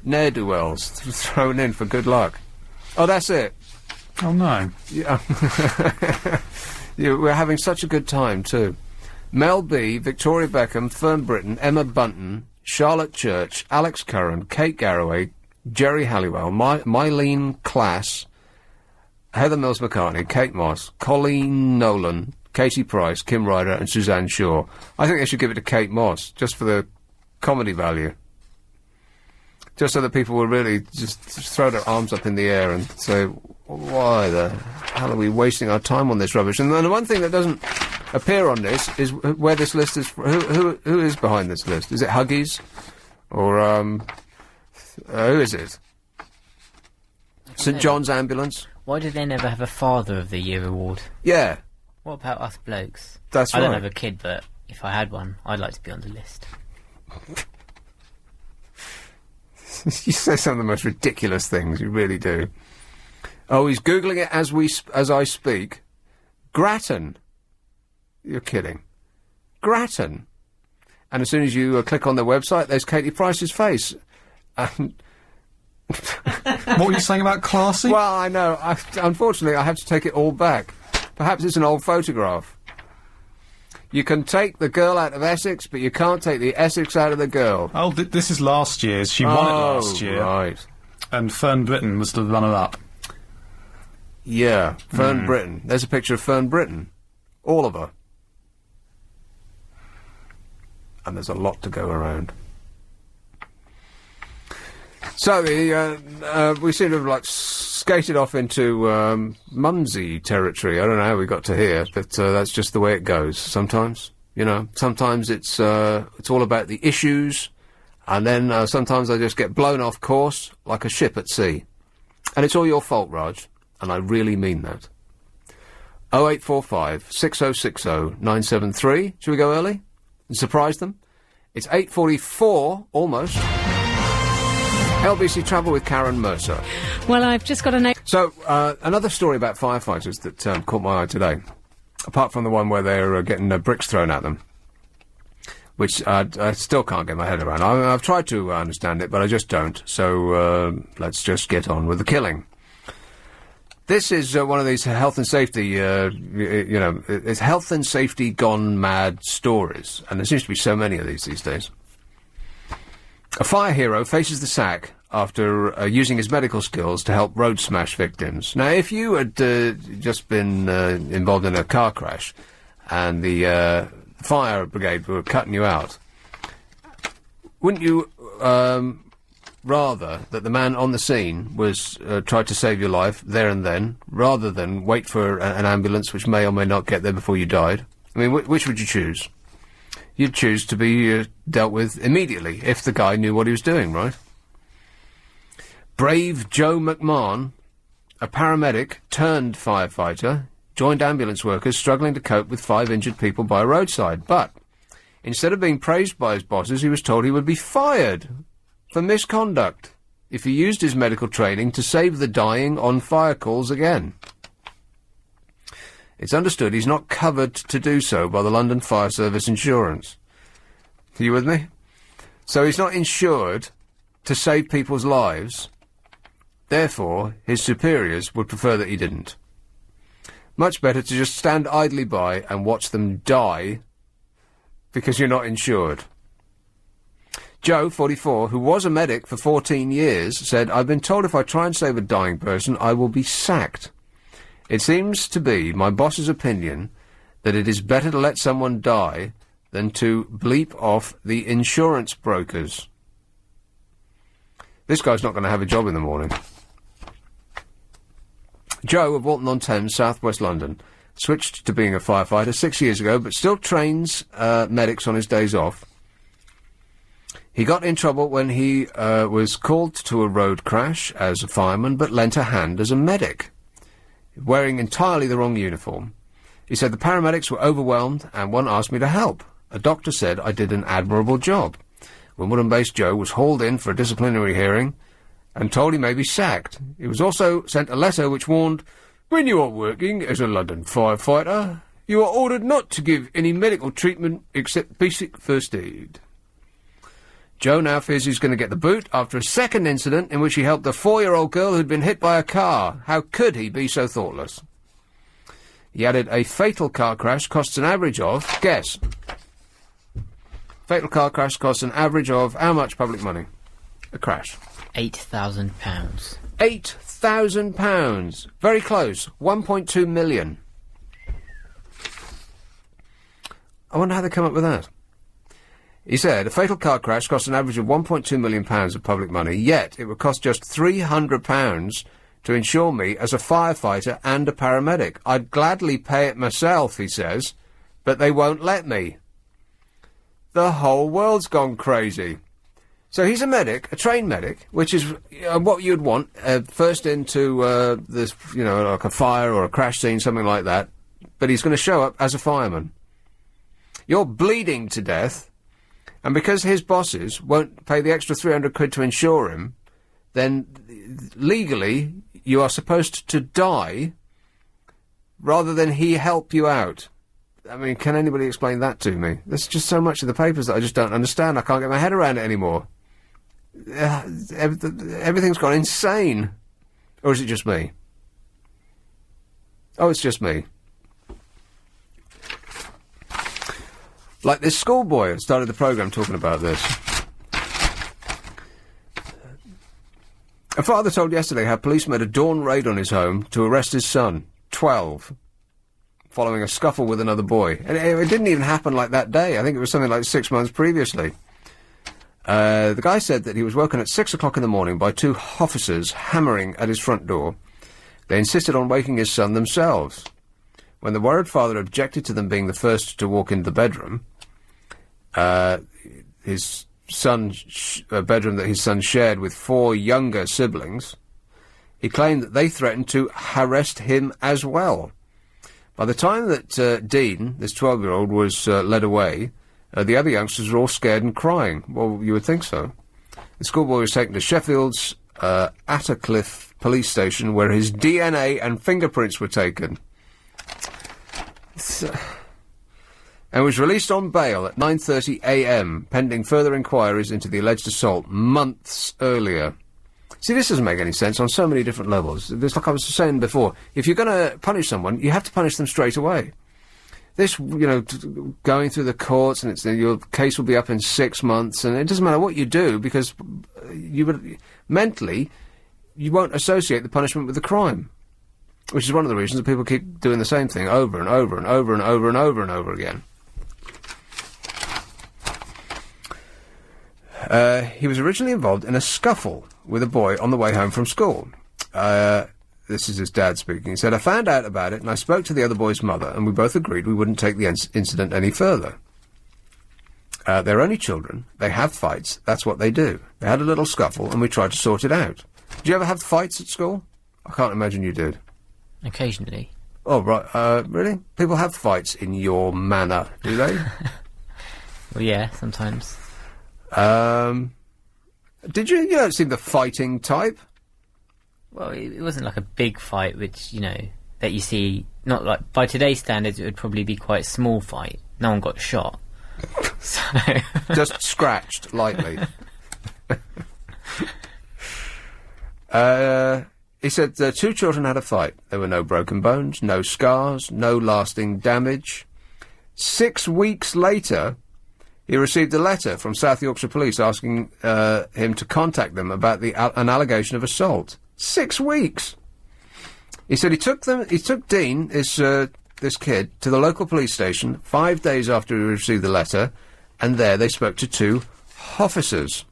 ne'er-do-wells thrown in for good luck. Oh, that's it. Oh, no. Yeah. Yeah, we're having such a good time, too. Mel B, Victoria Beckham, Fern Britton, Emma Bunton, Charlotte Church, Alex Curran, Kate Garraway, Jerry Halliwell, Mylene Klass, Heather Mills-McCartney, Kate Moss, Colleen Nolan, Katie Price, Kim Ryder and Suzanne Shaw. I think they should give it to Kate Moss, just for the comedy value. Just so that people will really just throw their arms up in the air and say, why the hell are we wasting our time on this rubbish? And then the one thing that doesn't appear on this is where this list is. Who is behind this list? Is it Huggies? Or, who is it? St John's Ambulance? Why did they never have a Father of the Year award? Yeah. What about us blokes? That's I right. don't have a kid, but if I had one, I'd like to be on the list. You say some of the most ridiculous things, you really do. Oh, he's Googling it as I speak. Grattan. You're kidding. Grattan. And as soon as you click on their website, there's Katie Price's face. What were you saying about classy? Well, I know. Unfortunately, I have to take it all back. Perhaps it's an old photograph. You can take the girl out of Essex, but you can't take the Essex out of the girl. Oh, this is last year's. She won it last year. Right. And Fern Britton was the runner-up. Yeah, Fern Britton. There's a picture of Fern Britton. All of her. And there's a lot to go around. So, we seem to have, like, skated off into, mumsy territory. I don't know how we got to here, but, that's just the way it goes sometimes. You know, sometimes it's all about the issues, and then, sometimes I just get blown off course like a ship at sea. And it's all your fault, Raj, and I really mean that. 0845 6060 973. Shall we go early and surprise them? It's 8:44, almost. LBC Travel with Karen Mercer. Well, I've just got a note. So, another story about firefighters that caught my eye today, apart from the one where they're getting bricks thrown at them, which I still can't get my head around. I've tried to understand it, but I just don't. So, let's just get on with the killing. This is one of these health and safety, it's health and safety gone mad stories, and there seems to be so many of these days. A fire hero faces the sack after using his medical skills to help road smash victims. Now, if you had just been involved in a car crash and the fire brigade were cutting you out, wouldn't you rather that the man on the scene was tried to save your life there and then, rather than wait for an ambulance which may or may not get there before you died? I mean, which would you choose? You'd choose to be dealt with immediately, if the guy knew what he was doing, right? Brave Joe McMahon, a paramedic turned firefighter, joined ambulance workers struggling to cope with 5 injured people by a roadside. But instead of being praised by his bosses, he was told he would be fired for misconduct if he used his medical training to save the dying on fire calls again. It's understood he's not covered to do so by the London Fire Service insurance. Are you with me? So he's not insured to save people's lives. Therefore, his superiors would prefer that he didn't. Much better to just stand idly by and watch them die because you're not insured. Joe, 44, who was a medic for 14 years, said, "I've been told if I try and save a dying person, I will be sacked. It seems to be my boss's opinion that it is better to let someone die than to bleep off the insurance brokers." This guy's not going to have a job in the morning. Joe of Walton-on-Thames, south-west London, switched to being a firefighter 6 years ago, but still trains medics on his days off. He got in trouble when he was called to a road crash as a fireman, but lent a hand as a medic, wearing entirely the wrong uniform. He said the paramedics were overwhelmed and one asked me to help. A doctor said I did an admirable job. Wimbledon-based Joe was hauled in for a disciplinary hearing and told he may be sacked. He was also sent a letter which warned, "When you are working as a London firefighter, you are ordered not to give any medical treatment except basic first aid." Joe now fears he's going to get the boot after a second incident in which he helped a 4-year-old girl who'd been hit by a car. How could he be so thoughtless? He added, a fatal car crash costs an average of, guess. Fatal car crash costs an average of how much public money? A crash. £8,000. £8,000. Very close. 1.2 million. I wonder how they come up with that. He said, a fatal car crash costs an average of £1.2 million of public money, yet it would cost just £300 to insure me as a firefighter and a paramedic. I'd gladly pay it myself, he says, but they won't let me. The whole world's gone crazy. So he's a medic, a trained medic, which is what you'd want, first into this, like a fire or a crash scene, something like that, but he's going to show up as a fireman. You're bleeding to death. And because his bosses won't pay the extra 300 quid to insure him, then legally you are supposed to die rather than he help you out. I mean, can anybody explain that to me? There's just so much in the papers that I just don't understand. I can't get my head around it anymore. Everything's gone insane. Or is it just me? Oh, it's just me. Like this schoolboy that started the programme talking about this. A father told yesterday how police made a dawn raid on his home to arrest his son, 12. following a scuffle with another boy. And it didn't even happen like that day. I think it was something like 6 months previously. The guy said that he was woken at 6 o'clock in the morning by two officers hammering at his front door. They insisted on waking his son themselves. When the worried father objected to them being the first to walk into the bedroom, his son's bedroom that his son shared with 4 younger siblings, he claimed that they threatened to harass him as well. By the time that Dean, this 12-year-old, was led away, the other youngsters were all scared and crying. Well, you would think so. The schoolboy was taken to Sheffield's Attercliffe police station, where his DNA and fingerprints were taken. And was released on bail at 9:30 a.m., pending further inquiries into the alleged assault months earlier. See, this doesn't make any sense on so many different levels. It's like I was saying before, if you're going to punish someone, you have to punish them straight away. This, going through the courts, and your case will be up in 6 months, and it doesn't matter what you do, because mentally, you won't associate the punishment with the crime. Which is one of the reasons that people keep doing the same thing over and over and over and over and over and over again. He was originally involved in a scuffle with a boy on the way home from school. This is his dad speaking. He said, "I found out about it and I spoke to the other boy's mother, and we both agreed we wouldn't take the incident any further. They're only children. They have fights. That's what they do. They had a little scuffle and we tried to sort it out." Did you ever have fights at school? I can't imagine you did. Occasionally. Oh, right. Really? People have fights in your manor, do they? Well, yeah, sometimes. Did you? You don't seem the fighting type. Well, it wasn't like a big fight, which, that you see, not like, by today's standards, it would probably be quite a small fight. No one got shot. So. Just scratched, lightly. He said 2 children had a fight. There were no broken bones, no scars, no lasting damage. 6 weeks later, he received a letter from South Yorkshire Police asking him to contact them about an allegation of assault. 6 weeks! He said he took Dean, this kid, to the local police station 5 days after he received the letter, and there they spoke to 2 officers.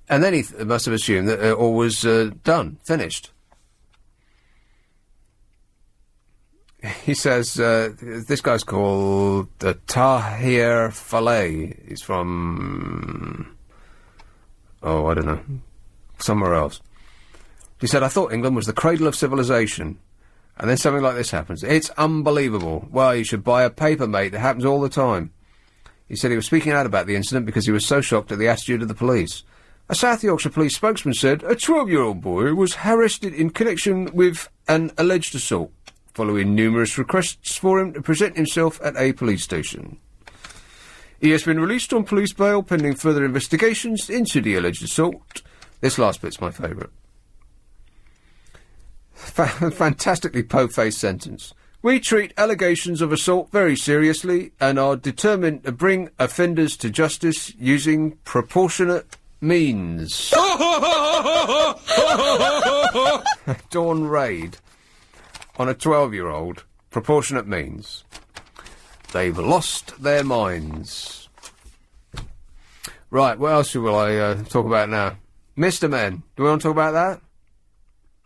And then he must have assumed that all was done, finished. He says, this guy's called Tahir Faleh. He's from, I don't know, somewhere else. He said, "I thought England was the cradle of civilization. And then something like this happens. It's unbelievable. Well, you should buy a paper, mate. It happens all the time." He said he was speaking out about the incident because he was so shocked at the attitude of the police. A South Yorkshire police spokesman said a 12-year-old boy was harassed in connection with an alleged assault, following numerous requests for him to present himself at a police station. He has been released on police bail pending further investigations into the alleged assault. This last bit's my favourite. Fantastically po-faced sentence. "We treat allegations of assault very seriously and are determined to bring offenders to justice using proportionate means." Dawn raid on a 12-year-old, proportionate means. They've lost their minds. Right, what else will I talk about now? Mr. Men. Do we want to talk about that?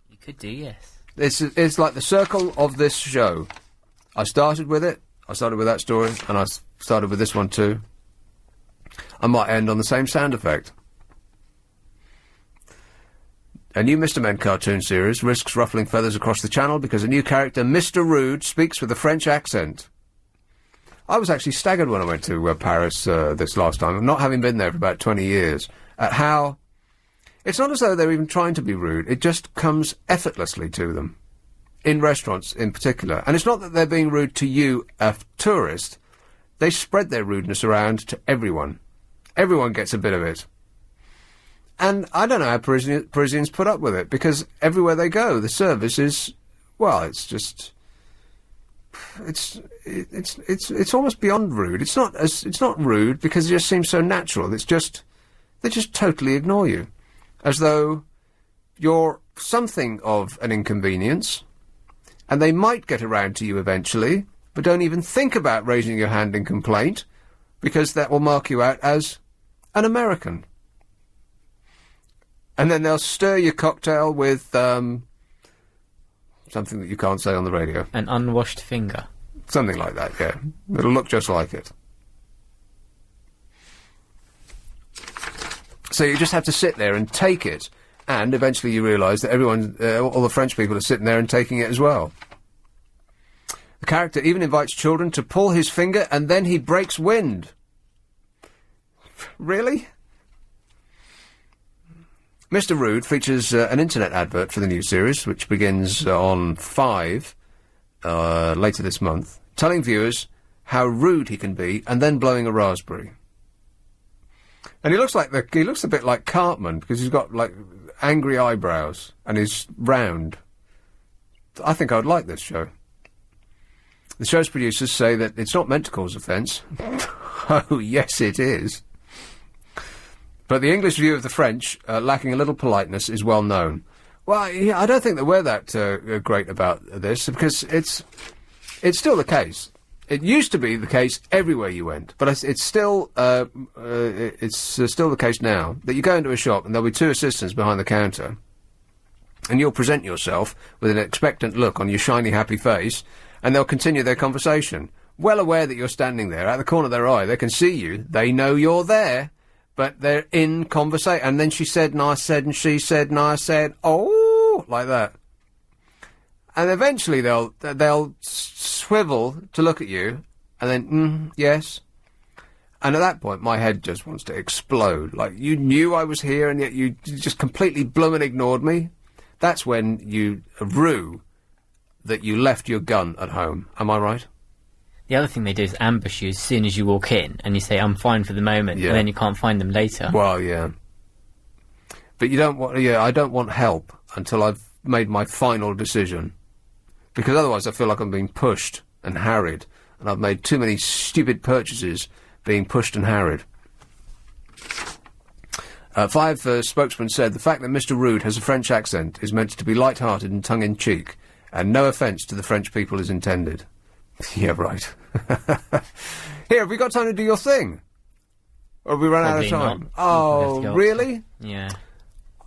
You could do, yes. It's like the circle of this show. I started with it. I started with that story, and I started with this one too. I might end on the same sound effect. A new Mr. Men cartoon series risks ruffling feathers across the channel because a new character, Mr. Rude, speaks with a French accent. I was actually staggered when I went to Paris this last time, not having been there for about 20 years, at how... It's not as though they're even trying to be rude, it just comes effortlessly to them. In restaurants in particular. And it's not that they're being rude to you, a tourist. They spread their rudeness around to everyone. Everyone gets a bit of it. And I don't know how Parisians put up with it, because everywhere they go, the service is, well, it's just, it's almost beyond rude. It's not rude because it just seems so natural. It's just, they just totally ignore you, as though you're something of an inconvenience, and they might get around to you eventually, but don't even think about raising your hand in complaint, because that will mark you out as an American. And then they'll stir your cocktail with, something that you can't say on the radio. An unwashed finger. Something like that, yeah. It'll look just like it. So you just have to sit there and take it, and eventually you realise that everyone, all the French people are sitting there and taking it as well. The character even invites children to pull his finger, and then he breaks wind. Really? Mr. Rude features an internet advert for the new series, which begins on 5 later this month, telling viewers how rude he can be, and then blowing a raspberry. And he looks a bit like Cartman, because he's got, like, angry eyebrows, and he's round. I think I would like this show. The show's producers say that it's not meant to cause offence. Oh, yes, it is. But the English view of the French, lacking a little politeness, is well known. Well, yeah, I don't think that we're that great about this, because it's still the case. It used to be the case everywhere you went, but it's still the case now that you go into a shop and there'll be 2 assistants behind the counter, and you'll present yourself with an expectant look on your shiny, happy face, and they'll continue their conversation, well aware that you're standing there. Out the corner of their eye, they can see you. They know you're there, but they're in conversation. And then she said, and I said, and she said, and I said, oh, like that. And eventually they'll swivel to look at you, and then, yes. And at that point, my head just wants to explode. Like, you knew I was here, and yet you just completely bloomin' ignored me. That's when you rue that you left your gun at home. Am I right? The other thing they do is ambush you as soon as you walk in, and you say, I'm fine for the moment, and then you can't find them later. Well, yeah. But you don't want, I don't want help until I've made my final decision. Because otherwise I feel like I'm being pushed and harried, and I've made too many stupid purchases being pushed and harried. 5 spokesman said the fact that Mr. Rude has a French accent is meant to be light-hearted and tongue-in-cheek, and no offence to the French people is intended. Yeah, right. Here, have we got time to do your thing? Or have we run out of time? Not. Oh, really? Yeah.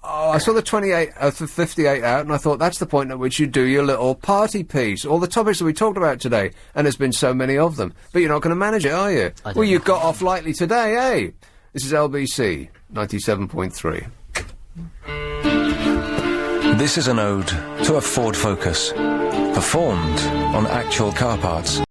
Oh, I saw the 58 out, and I thought that's the point at which you do your little party piece. All the topics that we talked about today, and there's been so many of them. But you're not going to manage it, are you? Well, you got off lightly today, eh? This is LBC 97.3. This is an ode to a Ford Focus, performed on actual car parts.